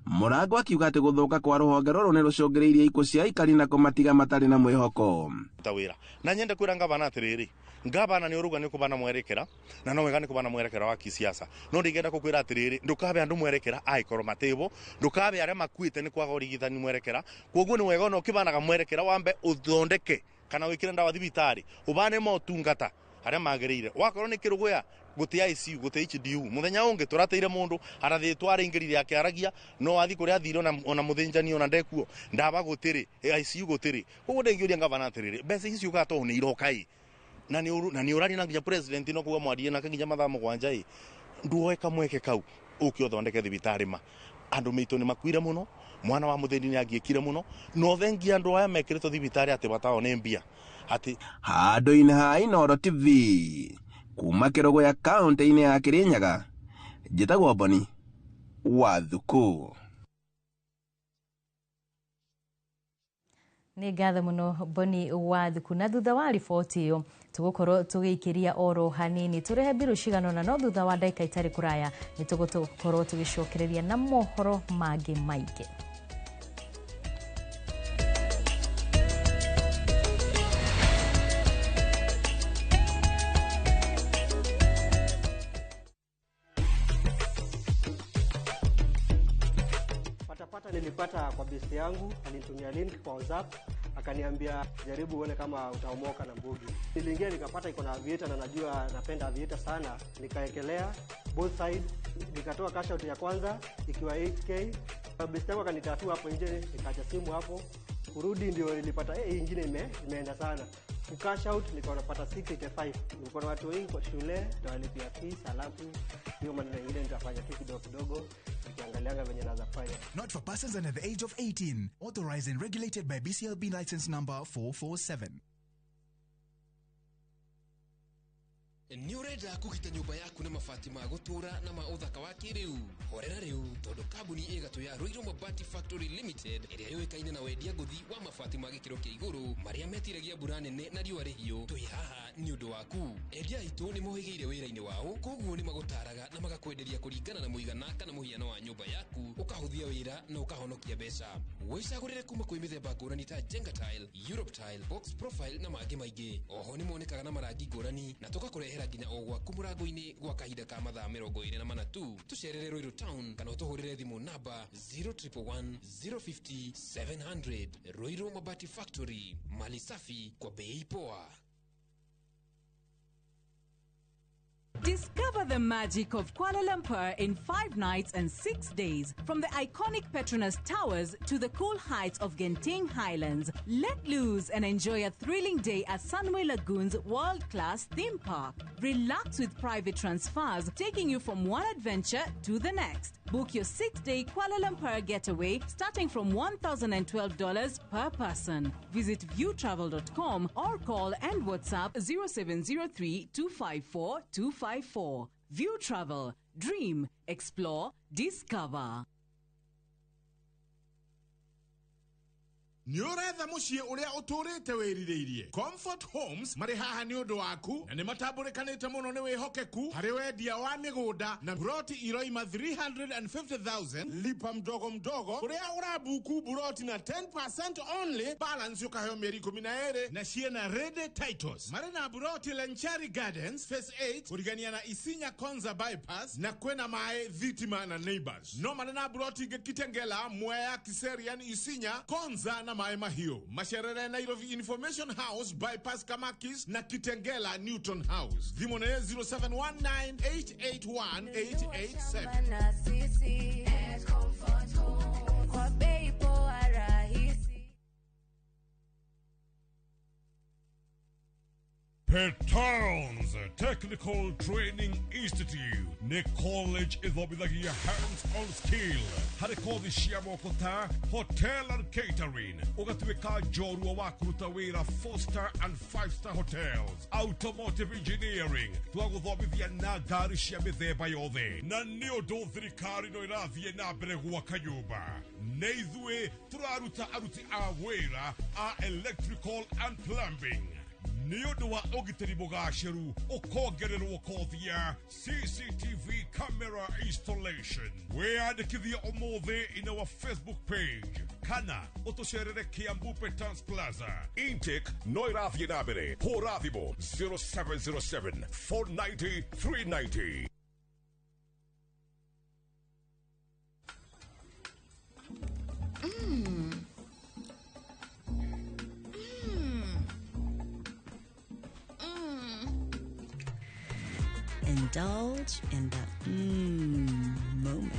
Mũrango akiuga atĩ gũthũka kwa rũhonge rũrũ nĩ rũcũngĩrĩirie ikuũ cia aikari na kũmatiga matarĩ na mwĩhoko. Wĩra na nyende kwĩra ngavana atĩrĩrĩ ngavana nĩ ũruga nĩ kũbana mwerekera na no wega nĩ kũbana mwerekera wa kisiasa no ndingenda gũkwĩra atĩrĩrĩ ndũkabe andũ mwerekera aikoro matĩbo ndũkabe arĩa makuĩte nĩ kwaga ũrigitani mwerekera kwoguo nĩ wega no kĩbanaga mwerekera wambe ũthondeke kana wĩkĩre ndawa thibitarĩ ũbane motungata arĩa magĩrĩire wakorwo nĩ kĩrũgũya gũtĩ ICU gũtĩ HDU muthenya ũngĩ tũrateire mũndũ arathĩtwo arĩngĩrire yake aragia no athi kũrĩa athire ona mũthĩnjani ona ndekuo ndaba gũtĩrĩ ICU gũtĩrĩ ũguo ndĩngĩũria ngavana atĩrĩrĩ mbeca ici ciugaga to nĩ irokai na nĩ ũrari na nginya president no kuga mwarie nake nginya mathaa mũgwanja nduoe kamweke kau ũkĩ ũthondeke thibitarĩ ma andũ maitũ nĩ makuire mũno mwana wa mũthĩni nĩ angĩkire mũno no thengia andũ aya mekĩrĩtwo thibitarĩ atĩ batao nĩ mbia atĩ handũ-inĩ ha Inooro TV kuma Kĩrũgũ ya kaunti-inĩ ya Kirinyaga njĩtagwo Boni Wathuku. Nĩ ngatho mũno Boni Wathuku na thutha wa riboti ĩyo tũgũkorwo tũgĩikĩria oro hanini tũrehe mbirũ ciganona no thutha wa ndagĩka itarĩ kũraya nĩ tũgũkorwo tũgĩcokereria na mohoro mangĩ maingĩ. Nilipata kwa besti yangu, alinitumia link kwa WhatsApp, akaniambia jaribu uone kama utaomoka na mbugi. Niliingia nikapata iko na aviator na najua napenda aviator sana, nikaekelea both side, nikatoa cash out ya kwanza ikiwa 8k. Besti yangu akanitatua hapo nje, nikaacha simu hapo. Kurudi ndio nilipata hii nyingine imeenda sana. Cash out nilikuwa napata 685. Nilikuwa na watu wengi kwa shule, ndio walipia fees, alafu hiyo maneno mengine nitafanya tu kidogo kidogo. Not for persons under the age of 18. Authorized and regulated by BCLB license number 447. Nĩ ũrenda kũgita nyũmba yaku na mabati ma gũtũra na ma ũthaka wa kĩrĩu horera rĩu tondũ kambuni ĩgatũ ya Ruiru Mabati Factory Limited ĩrĩa yũĩkaine na wendia ngũthi wa mabati ma gĩkĩro kĩa igũrũ marĩa metiragia mbura nene na riũa rĩhiũ twĩ haha nĩ ũndũ waku endia aitũ nĩ mohĩgĩire wĩra-inĩ wao koguo nĩ magũtaraga na magakwenderia kũringana na mũigana kana mũhiano wa nyũmba yaku ũkahũthia wĩra na ũkahonokia mbeca wĩcagũrĩre kuma kwĩ mĩthemba ngũrani ta Jenga Tile, Europe Tile, Box Profile na mangĩ maingĩ oho nĩ monekaga na marangi ngũrani na tũgakũrehera nginya o gwaku mũrango-inĩ gwa kahinda ka mathaa 24 tu tũcerere Ruiru Town kana ũtũhũrĩre thimũ namba 0111 050 700. Ruiru Mabati Factory, mali safi kwa bei poa. Discover the magic of Kuala Lumpur in 5 nights and 6 days. From the iconic Petronas Towers to the cool heights of Genting Highlands. Let loose and enjoy a thrilling day at Sunway Lagoon's world-class theme park. Relax with private transfers, taking you from one adventure to the next. Book your 6-day Kuala Lumpur getaway starting from $1,012 per person. Visit viewtravel.com or call and WhatsApp 0703 254 254. View Travel. Dream. Explore. Discover. Nyoretha mucie uria uturite wirireirie. Comfort Homes mari haha ni undu waku na ni matambulikanite muno ni wihokeku hari wendia wa migunda na buroti iroima 350,000 lipa mdogo mdogo uria urabuku buroti na 10% only balance yukaheo mieri 12 na ciena ready titles. Mari na buroti Lenchari Gardens Phase 8 urigania na Isinya Konza bypass na kwena mae Thitima na Neighbors. No mari na buroti Kitengela Mwea Kiserian Isinya Konza na Maema hiyo. Masherere Nairobi Information House bypass Kamakis na Kitengela Newton House. Dhimone 0719881887. Petowns Technical Training Institute ne college ithomithagia hands-on skill harĩ kothi cia moko ta hotel and catering ũgatuĩka njorua wa kũruta wĩra 4-star and 5-star hotels, automotive engineering twagũthomithia na ngari cia mĩthemba yothe na nĩ ũndũ thirikari no ĩrathiĩ na mbere gwaka nyũmba na ithuĩ tũraruta aruti a wĩra a electrical and plumbing. Niodo wa ogiteri mugashiru ukongererwo kothi ya CCTV camera installation. Weandikithia omothe in our Facebook page. Kana utosherere Kiambu Petans Plaza. Intake no irathie na mbere. Hora thimo 0707 490 390. Indulge in the moment.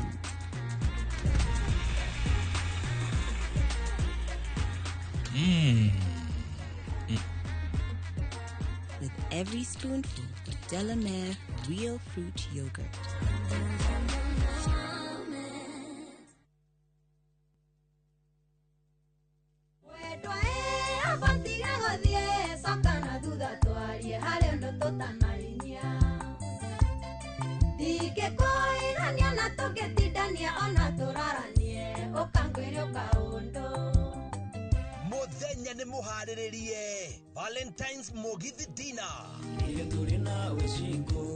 With every spoonful of Delamere real fruit yogurt. Muthenya ni muhariririe Valentine's Mugithi Dinner.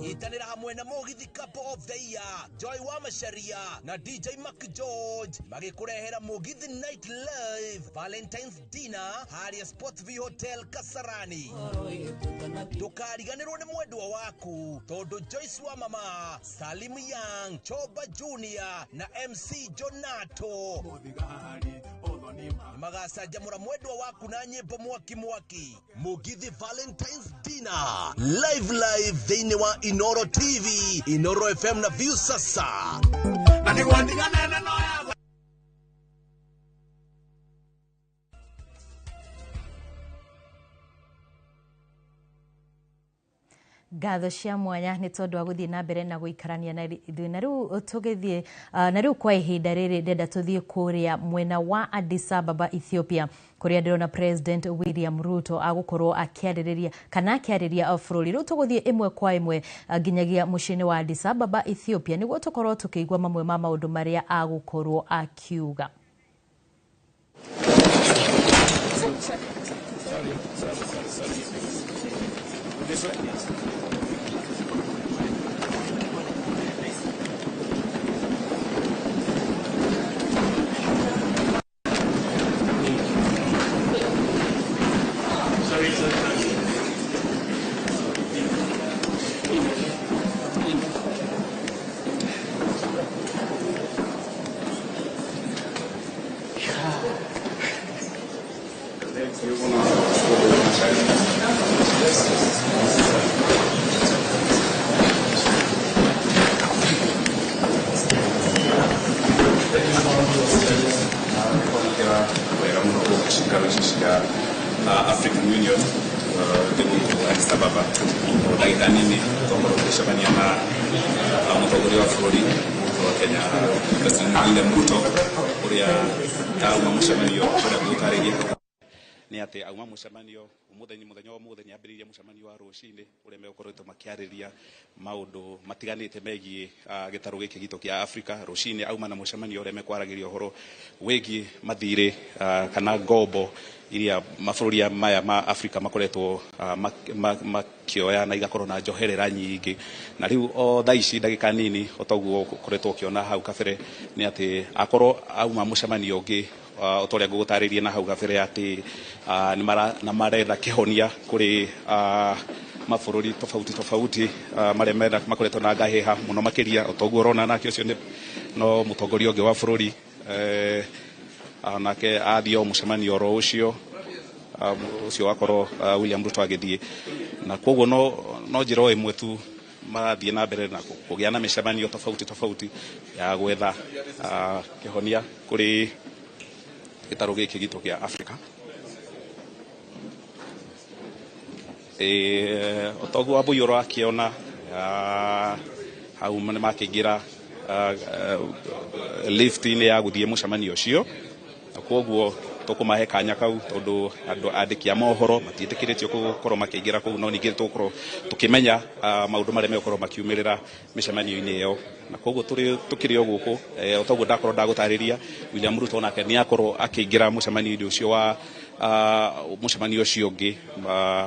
Itanira hamwe na Mugithi Couple of the Year Joy wa Masharia na DJ Mac George magikurehera Mugithi Night Live Valentine's Dinner Harrier Sport V Hotel Kasarani. Tukariganirwo ni mwendwa waku tondu Joyce wa Mama, Salim Young, Choba Junior na MC Jonato magasajamura mwendwa waku na nyimbo mwaki. Mugithi Valentine's Dinner live thini wa Inoro TV, Inoro FM na View sasa. Ngatho cia mwanya nĩ tondũ wa gũthiĩ na mbere na gũikarania na ithuĩ na rĩu tũgĩthiĩ na rĩu kwa ihinda rĩrĩ ndenda tũthiĩ kũrĩa mwena wa Addis Ababa Ethiopia kũrĩa ndĩrona President William Ruto agũkorwo akĩarĩrĩria kana akĩarĩria bũrũri. Rĩu tũgũthiĩ ĩmwe kwa ĩmwe nginyagia mũciĩ-inĩ wa Addis Ababa Ethiopia nĩguo tũkorwo tũkĩigua mamwe ma maũndũ marĩa agũkorwo akiuga. African Union Addis Ababa ndagika nini tũkorwo tũgĩcemania na mũtongoria wa bũrũri wa Kenya President William Ruto ũrĩa auma mũcemanio ũrĩa gũtarĩria nĩ atĩ auma mũcemanio mũthenya wa mũthenya ambĩrĩria mũcemanio wa rũcinĩ ũrĩa megũkoretwo makĩarĩria maũndũ matiganĩte megiĩ gĩtarũ gĩkĩ gitũ kĩa Afrika. Rũcinĩ auma na mũcemanio ũrĩa mekwaragĩria ũhoro wĩgiĩ mathirĩ kana ngombo iria mabũrũri maya ma Afrika makoretwo makĩoya na igakorwo na njoherera nyingĩ. Na rĩu o thaa ici ndagĩka nini otaguo koretwo ũkĩona hau kabere nĩ atĩ akorwo auma mũcemanio ũngĩ otorĩa ngũgũtarĩria na hau kabere atĩ nĩ maretha kĩhonia kũrĩ mabũrũri tofauti marĩa makoretwo na ngahĩha mũno makĩria otoguo ũrona nake ũcio no mũtongoria ũngĩ wa bũrũri nake athiĩ o mũcemanio oro ũcio wakorwo William Ruto agĩthiĩ, na koguo no njĩra o ĩmwe tu marathiĩ na mbere na kũgĩa na mĩcemanio tofauti ya gwetha kĩhonia kũrĩ gĩtarũ gĩkĩ gitũ kĩa Afrika. Otoguo Wambui ũrakĩona hau nĩ makĩingĩra lift-inĩ ya gũthiĩ mũcemanio ũcio, na koguo tũkũmahe kanya kau tondũ andũ andĩki a mohoro matiĩtĩkĩrĩtio gũkorwo makĩingĩra kũu, no ningĩ tũkorwo tũkĩmenya maũndũ marĩa megũkorwo makiumĩrĩra mĩcemanio-inĩ ĩyo. Na koguo tũkĩrĩ o gũkũ otoguo ndakorwo ndagũtarĩria William Ruto nake nĩ akorwo akĩingĩra mũcemanio-inĩ ũcio wa mũcemanio ũcio ũngĩ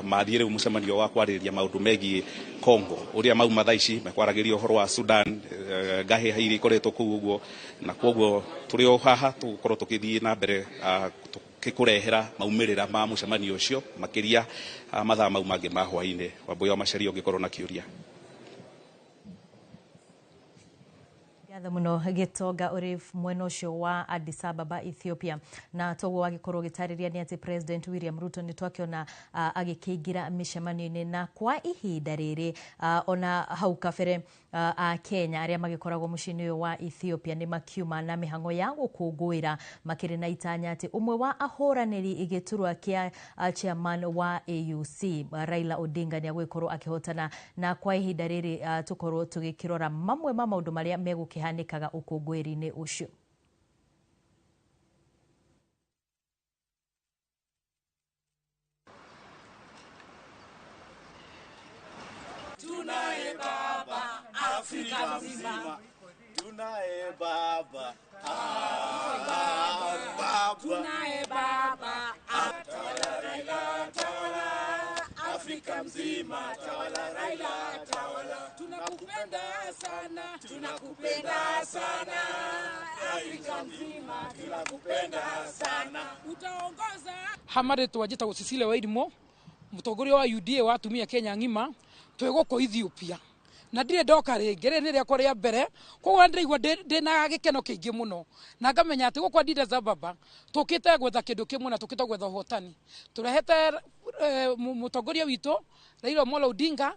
mathiĩ rĩu mũcemanio wa kwarĩrĩria maũndũ megiĩ Congo ũrĩa mauma thaa ici mekwaragĩria ũhoro wa Sudan ngahĩha iria ikoretwo kũu ũguo, na koguo tũrĩ o haha tũgũkorwo tũgĩthiĩ na mbere kũrehera maumĩrĩra ma mũcemanio ũcio makĩria mathaa mau mangĩ ma hwaĩ-inĩ. Wambui wa Macharia ũngĩkorwo na kĩũria. Gatha muno Gitonga uri mwena ucio wa Addis Ababa Ethiopia, na toguo wagikorwo gitarĩria ni ati President William Ruto ni twakiona agĩkĩingĩra mĩcemanio-inĩ, na kwa ihinda rĩrĩ ona hau kabere a Kenya arĩa magĩkoragwo mũciĩ-inĩ ũyũ wa Ethiopia ni makiuma na mĩhang'o ya gũkũngũĩra makĩrĩ na itanya ati umwe wa ahũranĩri igiturwa kia chairman wa AUC Raila Odinga ni agũkorwo akĩhotana, na kwa ihinda rĩrĩ tukorwo tũgĩkĩrora mamwe ma maũndũ marĩa megũkĩhanĩkaga ũkũngũĩri-inĩ ũcio. Tunaye baba Afrika mzima, tunaye baba tunaye baba tawala Raila tawala Afrika mzima tawala Raila tawala, tunakupenda sana Afrika mzima tunakupenda sana, utaongoza hamare twajita Cecilia Wairimu mutongoria wa UDA wa atumia Kenya ng'ima twegũkũ Ethiopia, na ndire ndoka rĩngĩ rĩ rĩa kwa rĩa mbere, koguo ndĩraigua ndĩna gĩkeno kĩingĩ mũno, na ngamenya atĩ gũkũ Addis Ababa tũkĩte gwetha kĩndũ kĩmwe na tũkĩte gwetha ũhotani. Tũrehete mũtongoria witũ Raila Amolo Odinga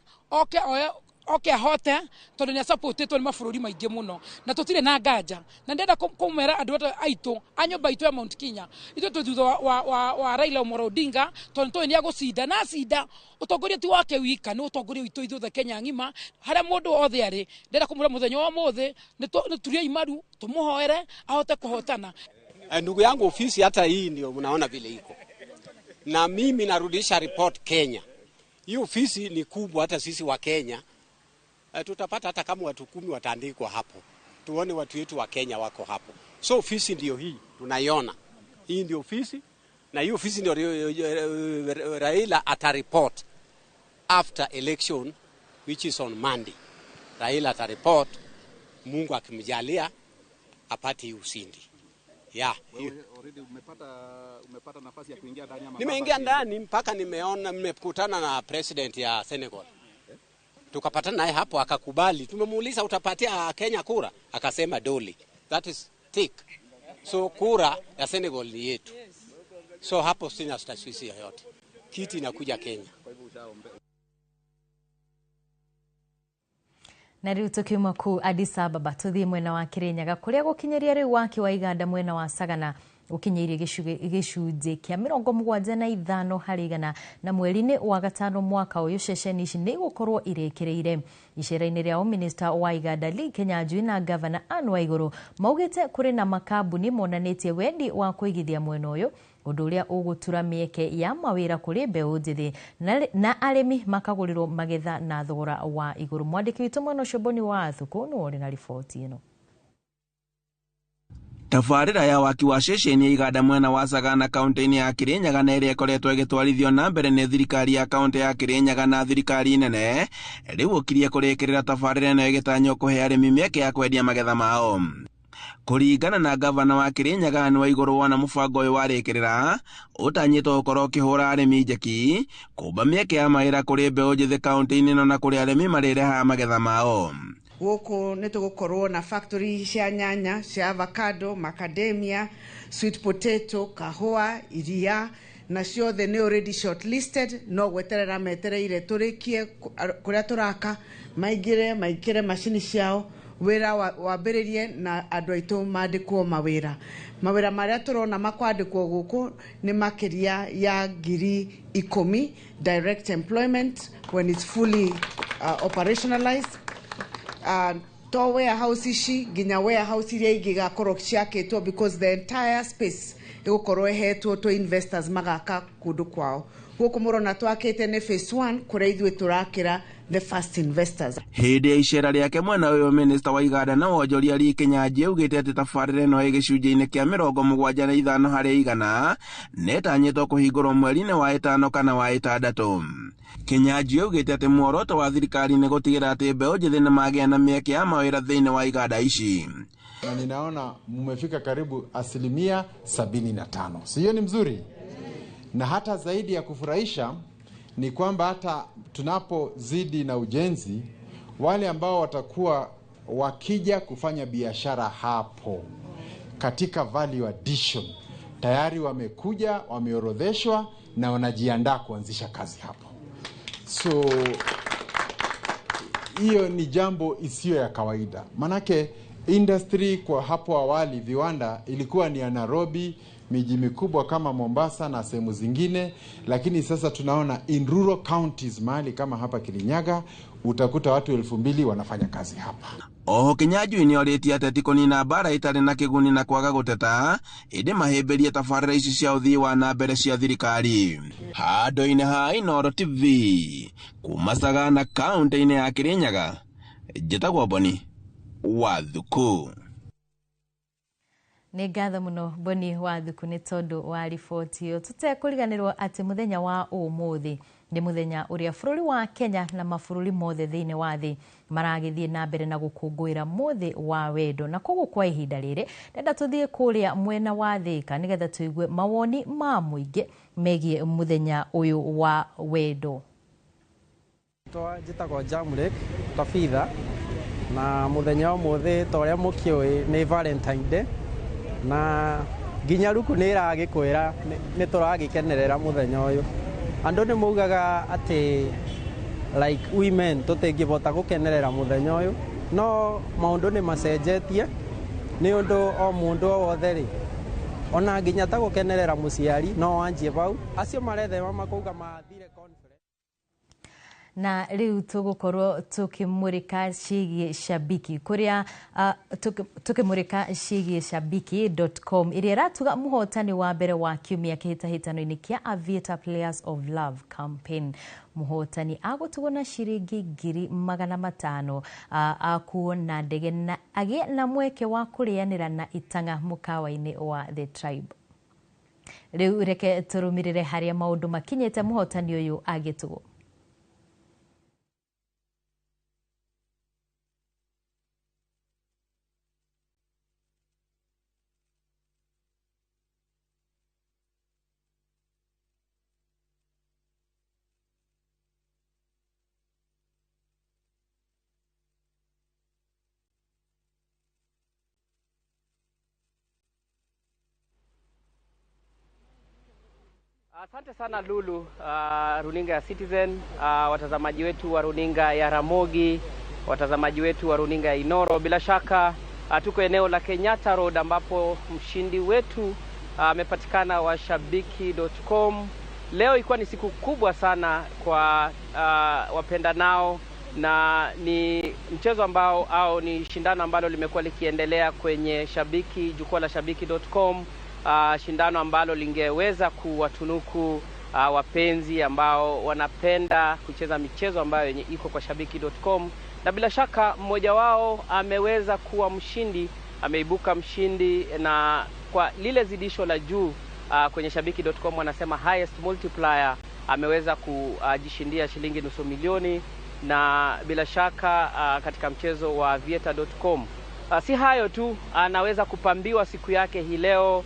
oke ahote tondũ nĩ supportĩtwo nĩ mabũrũri maingĩ mũno, na tũtirĩ na nganja, na ndenda kũmera andũ aitũ a nyũmba itũ ya Mount Kenya itũ thutha wa Raila Amolo Odinga tondũ tũĩ nĩ agũcinda, na acinda ũtongoria ti wake wika, nĩ ũtongoria witũ ithuothe Kenya ng'ima harĩa mũndũ othe arĩ. Ndenda kũmwĩra mũthenya wa ũmũthĩ nĩ turie imaru tumuhoere ahote kuhotana. Ndugu yangu, ofisi hata hii ndio mnaona vile iko, na mimi narudisha report Kenya. Hii ofisi ni kubwa, hata sisi wa Kenya tutapata hata kama watu 10 wataandikwa hapo, tuone watu wetu wa Kenya wako hapo. So ofisi ndio hii tunaiona, hii ndio ofisi, na hii ofisi ndio Raila atareport after election which is on Monday. Raila atareport, Mungu akimjalia apate hii ushindi. Already umepata nafasi ya kuingia ndani ya nimeingia ndani mpaka nimekutana na president ya Senegal. Tukapatana naye hapo akakubali. Tumemuuliza utapatia Kenya kura? Akasema doli. That is tick. So kura ya Senegal ni yetu. So hapo sina tashwishi yoyote. Kiti inakuja Kenya. Na riu tukiuma ku Addis Ababa tuthie mwena wa Kirinyaga kuria gukinyeria riu waki wa iganda mwena wa Sagana ukinyirie gicunjĩ kĩa 75 harĩ igana na mweri-inĩ wa gatano mwaka ũyũ. Ceceni ici nĩ igũkorwo irekereire icera-inĩ rĩao. Minista wa Iganda Lee Kinyanjui na Gavana Anne Waigũrũ maugĩte kũrĩ na makambuni monanĩtie wendi wa kũigithia mwena ũyũ, ũndũ ũrĩa ũgũtura mĩeke ya mawĩra kũrĩ mbeũ njĩthĩ na arĩmi makagũrĩrwo magetha na thogora wa igũrũ. Mwandĩki witũ mwena ũcio Boni wa Thuku nĩ ũrĩ na riboti ĩno. Tabarĩra ya waki wa ceceni ya Iganda mwena wa Sagana kaunti-inĩ ya Kirinyaga na ĩrĩa ĩkoretwo ĩgĩtwarithio na mbere nĩ thirikari ya kaunti ya Kirinyaga na thirikari nene, rĩu ũkirie kũrĩkĩrĩra tabarĩra ĩno ĩgĩtanywo kũhe arĩmi mĩeke ya kwendia magetha mao. Kũringana na gavana wa Kirinyaga Anne Waigũrũ, wona mũbango ũyũ warĩkĩrĩra ũtanyĩtwo gũkorwo ũkĩhũra arĩmi njeki kũmba mĩeke ya mawĩra kũrĩ mbeũ njĩthĩ kaunti-inĩ ĩno na kũrĩ arĩmi marĩrehaga magetha mao. Gũkũ nĩ tũgũkorwo na factory cia nyanya, cia avocado, macadamia, sweet potato, kahũa, iria, na ciothe nĩ already shortlisted. No gweterera metereire tũrĩkie kũrĩa tũraka maingĩre macini ciao, wĩra wambĩrĩrie na andũ aitũ mandĩkwo mawĩra. Mawĩra marĩa tũrona makwandĩkwo gũkũ nĩ makĩria ya 10,000 direct employment when it's fully operationalized. To warehouse ici nginya warehouse iria ingĩ gakorwo ciakĩtwo, because the entire space ĩgũkorwo ĩhetwo to investors magaka kũndũ kwao. Gũkũ mũrona twakĩte nĩ phase 1 kũrĩa ithuĩ tũrakĩra the first investors. Hĩndĩ ya icera rĩake mwena ũyũ, minista wa Iganda na wonjoria Lee Kinyanjui augĩte atĩ tabarĩra ĩno ĩ gĩcunjĩ-inĩ kĩa 75 harĩ igana nĩ ĩtanyĩtwo kũhingũrwo mweri-inĩ wa ĩtano kana wa ĩtandatũ. Kinyanjui augĩte atĩ muoroto wa thirikari nĩ gũtigĩrĩra atĩ mbeũ njĩthĩ nĩ magĩa na mĩeke ya mawĩra thĩinĩ wa iganda ici. Na ninaona mmefika karibu 75%. Sio ni mzuri? Na hata zaidi ya kufurahisha ni kwamba hata tunapozidi na ujenzi, wale ambao watakuwa wakija kufanya biashara hapo katika value addition tayari wamekuja, wameorodheshwa na wanajiandaa kuanzisha kazi hapo. So hiyo ni jambo isiyo ya kawaida. Manake industry kwa hapo awali, viwanda ilikuwa ni ya Nairobi, miji mikubwa kama Mombasa na sehemu zingine, lakini sasa tunaona in rural counties mahali kama hapa Kirinyaga utakuta watu 2,000 wanafanya kazi hapa. Oho Kinyanjui nĩ orĩtie ateti kũnina mbara itarĩ na kĩguni na kwaga gũteta, ĩndĩ mahĩmbĩrie tabarĩra ici cia ũthii wa na mbere cia thirikari. Handũ-inĩ ha Inooro TV kuma Sagana kaunti-inĩ ya Kirinyaga, njĩtagwo Boni wa Thuku. Nĩ ngatho mũno Boni wa Thuku nĩ tondũ wa riboti ĩyo. Tũtekũriganĩrwo atĩ mũthenya wa ũmũthĩ nĩ mũthenya ũrĩa bũrũri wa Kenya na mabũrũri mothe thĩinĩ wa thĩ maragĩthiĩ na mbere na gũkũngũĩra mũthĩ wa wendo. Na koguo kwa ihinda rĩrĩ ndenda tũthiĩ kũrĩa mwena wa Thika nĩgetha tũigue mawoni ma mũingĩ megiĩ mũthenya ũyũ wa wendo. Njĩtagwo Jamrek Tabitha, na mũthenya ũmũthĩ ta ũrĩa mũkĩũĩ nĩ Valentine Day, na nginya ruku nĩ ĩragĩkwĩra nĩ tũragĩkenerera mũthenya ũyũ. Andũ nĩ maugaga atĩ like women tũtingĩbota gũkenerera mũthenya ũyũ, no maũndũ nĩ macenjetie nĩ ũndũ o mũndũ o wothe rĩ, ona nginya ta gũkenerera mũciari no wanjie bau, acio marethema makauga mathire conference. Na rĩu tũgũkorwo tũkĩmũrĩka ciĩgiĩ Shabiki kũrĩa tũkĩmũrĩka ciĩgiĩ shabiki.com ĩrĩa ĩratuga mũhotani wa mbere wa kiumia kĩhĩtahĩtano-inĩ kĩa Aviator Players of Love campaign. Mũhotani agũtugwo na ciringi 500,000 akuo na ndege na agĩe na mweke wa kũrĩanĩra na itanga mũkawa-inĩ wa The Tribe. Rĩu reke tũrũmĩrĩre harĩa maũndũ makinyĩte mũhotani ũyũ agĩtugwo. Asante sana Lulu, runinga ya Citizen, watazamaji wetu wa runinga ya Ramogi, watazamaji wetu wa runinga ya Inooro. Bila shaka tuko eneo la Kenyatta Road ambapo mshindi wetu amepatikana washabiki.com. Leo ilikuwa ni siku kubwa sana kwa wapenda nao, na ni mchezo ambao au ni shindano ambalo limekuwa likiendelea kwenye jukwaa la shabiki.com, shindano ambalo lingeweza kuwatunuku wapenzi ambao wanapenda kucheza michezo ambayo iko kwa shabiki.com, na bila shaka mmoja wao ameweza kuwa mshindi, ameibuka mshindi, na kwa lile zidisho la juu kwenye shabiki.com wanasema highest multiplier, ameweza kujishindia shilingi $500,000, na bila shaka katika mchezo wa vieta.com. Si hayo tu, anaweza kupambiwa siku yake hii leo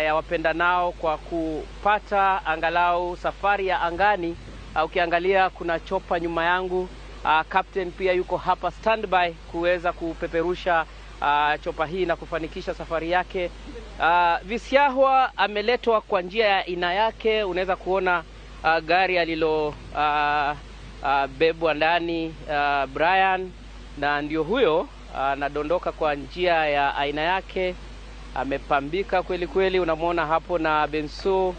ya wapenda nao kwa kupata angalau safari ya angani. Ukiangalia kuna chopa nyuma yangu, captain pia yuko hapa standby kuweza kupeperusha chopa hii na kufanikisha safari yake. Visiahwa ameletwa kwa njia ya aina yake. Unaweza kuona gari alilo bebwa ndani Brian, na ndio huyo anadondoka kwa njia ya aina yake. Amepambika kweli kweli, unamwona hapo na Benso.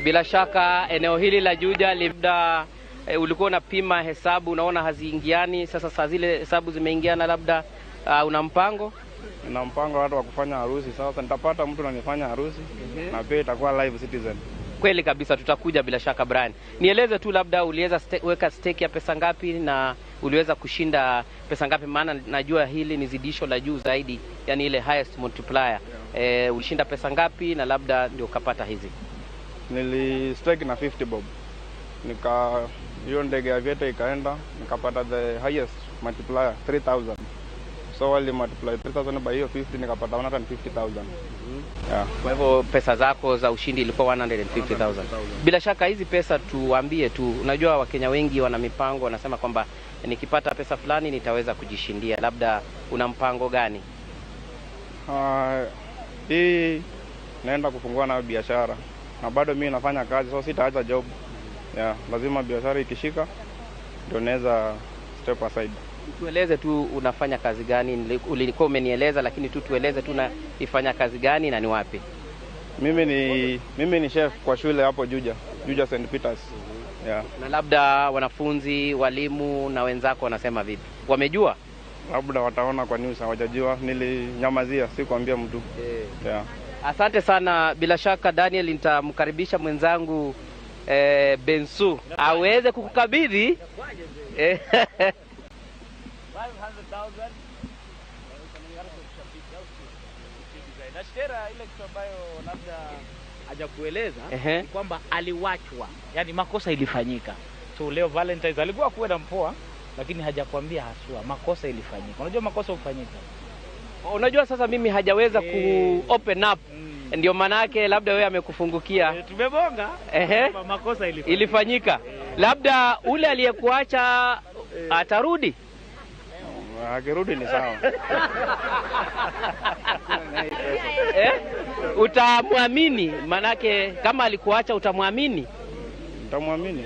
Bila shaka eneo hili la Juja labda ulikuwa unapima hesabu, unaona haziingiani. Sasa saa zile hesabu zimeingiana, labda una mpango? Na mpango watu wa kufanya harusi. Sasa nitapata mtu ananifanya harusi na pia itakuwa live Citizen. Kweli kabisa, tutakuja bila shaka. Brian, nieleze tu labda uliweza weka stake ya pesa ngapi na uliweza kushinda pesa ngapi, maana najua hili ni zidisho la juu zaidi, yani ile highest multiplier. Ulishinda pesa ngapi na labda ndio ukapata hizi? Nili stake na 50 bob. Hiyo ndege ya Vieta ikaenda, nikapata the highest multiplier 3000. So wali multiply 3000 by hiyo 50, nikapata 150,000. Yeah. Kwa hivyo pesa zako za ushindi ilikuwa 150,000. Bila shaka hizi pesa tuambie tu, unajua Wakenya wengi wana mipango, wanasema kwamba nikipata pesa fulani nitaweza kujishindia. Labda una mpango gani? Hii naenda kufungua na biashara, na bado mimi nafanya kazi, so sitaacha job. Yeah, lazima biashara ikishika ndio naweza step aside. Tueleze tu unafanya kazi gani? Ulikuwa umenieleza, lakini tu tueleze tu unaifanya kazi gani na ni wapi? Mimi ni chef kwa shule hapo Juja St. Peters. Yeah. Na labda wanafunzi, walimu na wenzako wanasema vipi? Wamejua? Labda wataona kwa news, hawajajua. Nilinyamazia, sikwambia mtu. Yeah. Asante sana. Bila shaka Daniel, nitamkaribisha mwenzangu Bensu aweze kukukabidhi 500,000. Nashkera ile kitu ambayo labda hajakueleza ni kwamba aliwachwa, yani makosa ilifanyika. So leo Valentine's alikuwa kwenda mpoa, lakini hajakwambia haswa makosa ilifanyika. Unajua makosa hufanyika. Unajua sasa mimi hajaweza ku open up. Ndio maana yake labda wewe amekufungukia. Tumebonga. Makosa ilifanyika. Labda ule aliyekuacha atarudi. Akirudi ni sawa. Utamwamini, manake kama alikuacha utamwamini? Utamwamini.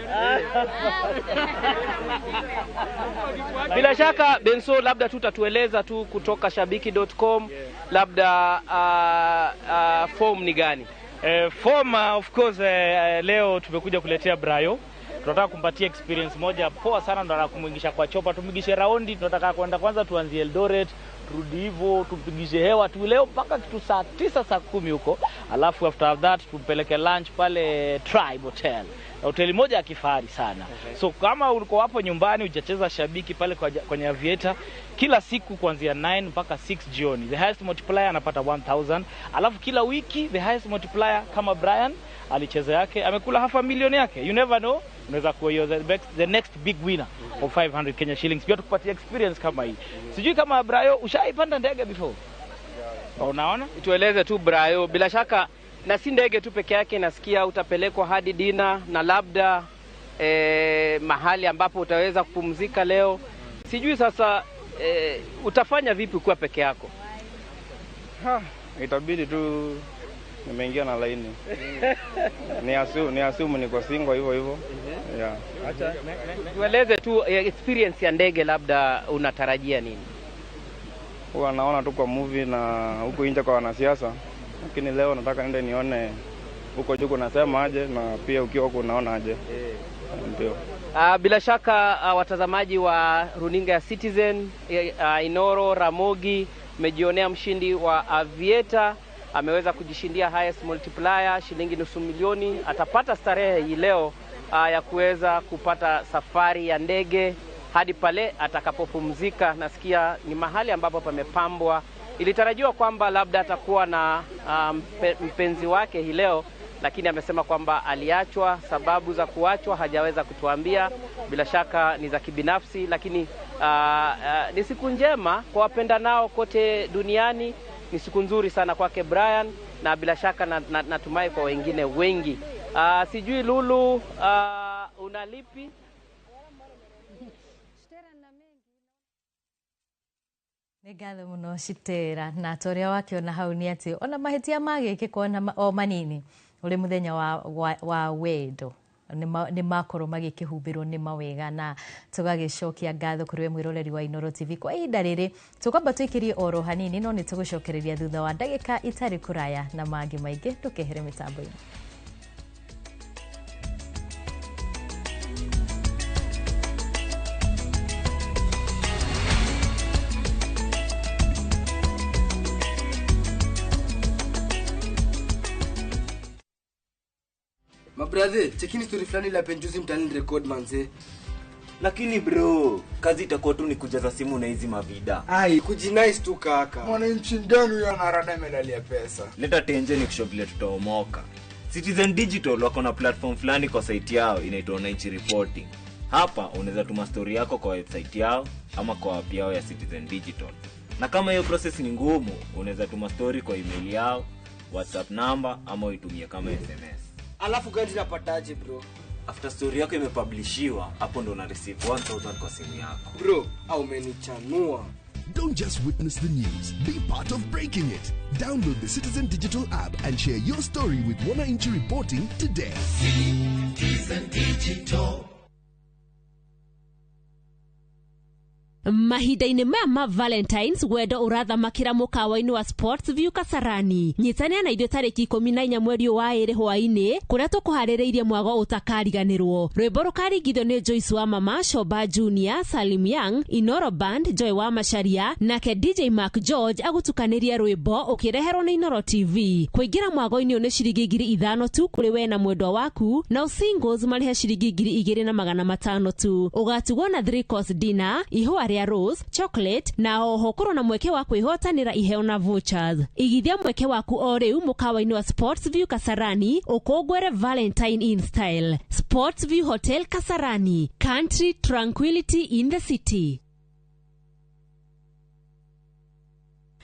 Bila shaka Benso, labda tutatueleza tu kutoka shabiki.com, labda form ni gani? Form of course leo tumekuja kuletea Brayo. Tunataka kumpatia experience moja poa sana, ndo anakumwingisha kwa chopa, tumigishe raundi. Tunataka kwenda kwanza tuanzie Eldoret, turudi hivyo tupigishe hewa tu leo mpaka kitu saa 9 saa 10 huko. Alafu after that tumpeleke lunch pale Tribe Hotel. Hoteli moja ya kifahari sana. So kama uko hapo nyumbani hujacheza shabiki pale kwenye Vieta, kila siku kuanzia 9 mpaka 6 jioni the highest multiplier anapata 1000. Alafu kila wiki the highest multiplier kama Brian alicheza yake amekula $500,000 yake. You never know, unaweza kuwa the next big winner of 500 Kenya shillings. Pia tukupatia experience kama hii. Sijui kama Brayo ushaipanda ndege before? Unaona? Tueleze tu Brayo, bila shaka na si ndege tu peke yake, nasikia utapelekwa hadi dina na labda mahali ambapo utaweza kupumzika leo. Sijui sasa utafanya vipi kwa peke yako? Itabidi tu nimeingia na laini. Ni assume niko single hivyo. Yeah. Acha tueleze tu experience ya ndege, labda unatarajia nini? Huwa naona tu kwa movie na huko nje kwa wanasiasa lakini leo nataka niende nione huko juu kunasema aje, na pia ukiwa huko unaona aje. Ndio. Bila shaka watazamaji wa runinga ya Citizen, Inoro Ramogi, mmejionea mshindi wa Aviator ameweza kujishindia highest multiplier shilingi $500,000. Atapata starehe hii leo ya kuweza kupata safari ya ndege hadi pale atakapopumzika. Nasikia ni mahali ambapo pamepambwa. Ilitarajiwa kwamba labda atakuwa na mpenzi wake hii leo, lakini amesema kwamba aliachwa. Sababu za kuachwa hajaweza kutuambia, bila shaka ni za kibinafsi, lakini ni siku njema kwa wapendanao kote duniani. Ni siku nzuri sana kwake Brian, na bila shaka natumai kwa wengine wengi. Sijui Lulu, unalipi? Nĩngatho mũno Citĩra, na toria wakiona hau nĩ atĩ ona mahĩtia magĩkĩka ona o manini ũrĩ mũthenya wa wendo nĩ makorwo magĩkĩhumbĩrwo nĩ mawega, na tũgagĩcokia ngatho kũrĩ we mwĩroreri wa Inoro TV kwa ihinda rĩrĩ. Tũkwamba tũikĩrie oro hanini, no nĩ tũgũcokereria thutha wa ndagĩka itarĩ kũraya na mangĩ maingĩ tũkehere mĩtambo-inĩ. Brother, chekini story fulani la penjuzi mtani record manze. Lakini bro, kazi itakuwa tu ni kujaza simu na hizi mavida. Ai, kujinice tu kaka. Mwananchi ndani ya narada medali pesa. Leta tenje ni kushow vile tutaomoka. Citizen Digital wako na platform fulani kwa site yao inaitwa Wananchi Reporting. Hapa unaweza tuma story yako kwa website yao ama kwa app yao ya Citizen Digital. Na kama hiyo process ni ngumu, unaweza tuma story kwa email yao, WhatsApp number ama uitumie kama SMS. Alafu gani napataje bro? After story yako imepublishiwa, hapo ndo una receive 1000 kwa simu yako. Bro, au umenichanua. Don't just witness the news, be part of breaking it. Download the Citizen Digital app and share your story with Wananchi Reporting today. Citizen Digital. Mahinda-inĩ maya ma Valentines wendo urathamakĩra mũkawa-inĩ wa Sports View Kasarani. Nyitania na ithuĩ tarĩki 14 mweri wa 2 hwaĩ-inĩ kũrĩa tũkũharĩrĩirie mwago ũtakariganĩrwo. Rwĩmbo rũkaringithio nĩ Joyce wa Mama, Shoba Junior, Salim Young, Inoro Band, Joy wa Macharia, nake DJ Mark George agũtukanĩria rwĩmbo ũkĩreherwo nĩ Inoro TV. Kũingĩra mwago-inĩ ũyũ nĩ ciringi 5,000 tu kũrĩ we na mwendwa waku, na singles marĩhe ciringi 2,500 tu. Ũgatugwo na 3-course dinner, ihũa rĩa rose, chocolate, na oho kũrĩ na mweke wa kwĩhotanĩra iheo na vouchers. Igithia mweke waku o rĩu mũkawa-inĩ wa Sports View Kasarani, ũkũngũĩre Valentine in style. Sports View Hotel Kasarani, country tranquility in the city.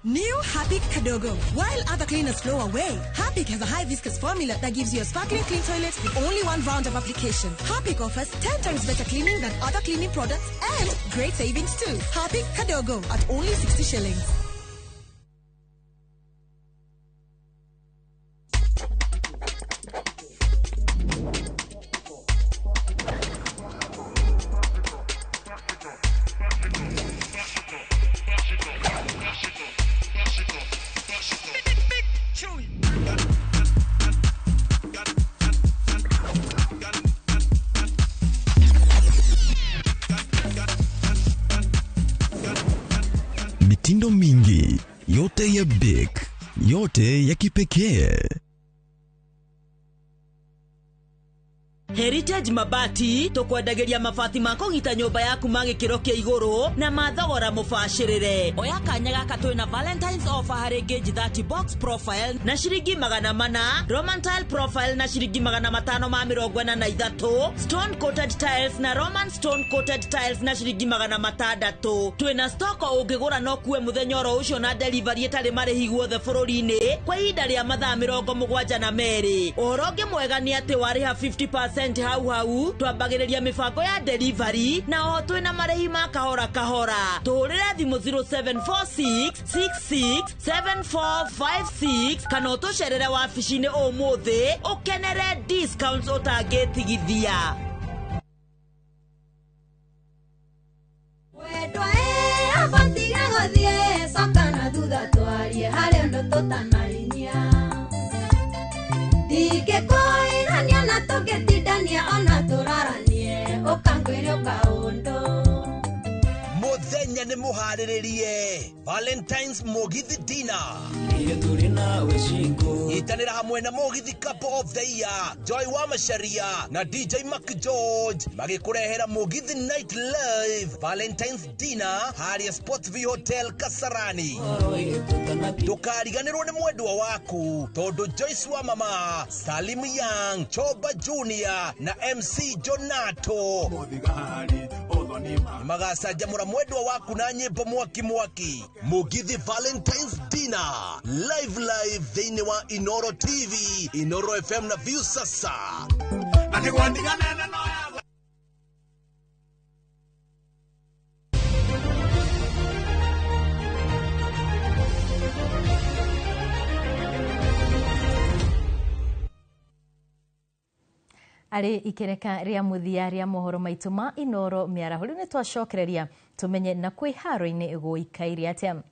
New Harpic Kadogo. While other cleaners flow away, Harpic has a high viscous formula that gives you a sparkling clean toilet with only one round of application. Harpic offers 10 times better cleaning than other cleaning products and great savings too. Harpic Kadogo at only 60 shillings. Mitindo mingi, yote ya big, yote ya kipekee. Heritage Mabati tukwendageria mabati makogita nyumba yaku magikiro kia iguru na mathogora mubashirire. Oya kanya gaka twina Valentine's offer hari gauge 30 box profile na shiringi 400, Roman tile profile na shiringi 543, stone coated tiles na Roman stone coated tiles na shiringi 600. Twina stock ungigura no kuwe muthenya ro ucio na delivery etari marihi guothe bururi-ini kwa ihinda ria mathaa 72. Uhoro mwega ni ati wariha 50% hau twambagĩrĩria mibango ya delivery na oho twina marĩhi ma kahora. Tuhurire thimu 0746667456 kana utucerere wabici-inĩ ũmũthĩ ukenere discounts utangĩtigithia. Wendwa abatiga gũthiĩ coka na thutha twarie harĩ ũndũ tũtanarinia. ingĩkũĩrania na tũngĩtindania ona tũraranie ũkangwĩre ũkaũndũ muthenya nĩ muharĩrĩrie Valentine's Mugithi Dinner itanĩra hamwe na Mugithi Couple of the Year Joy wa Macharia na DJ Mac George magĩkũrehera Mugithi Night Live Valentine's Dinner harĩa Sportsview Hotel Kasarani. Ndũkariganĩrwo nĩ mwendwa waku tondũ Joyce wa Mama, Salim Young, Choba Junior na MC Jonato magacanjamũra mwendwa waku na nyĩmbo mwaki. Mugithi Valentine's Dinner live thĩinĩ wa Inoro TV, Inoro FM na View sasa. Ari ikereka ria muthia ria mohoro maitu ma Inoro miarahuri ni twacokereria tumenye na kwi haro-ini guikaire atia.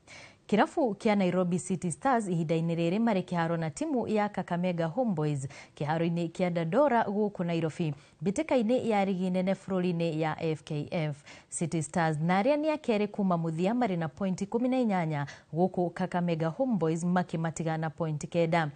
Kirafu kia Nairobi City Stars ihinda-ini riri mari kiharo na timu ya Kakamega Homeboys kiharo-ini kia Dandora guku Nairobi bitika-ini ya rigi nene bururi-ini ya FKF. City Stars naria ni akere kuma muthia mari na pointi 18 guku Kakamega Homeboys makimatiga na pointi 9.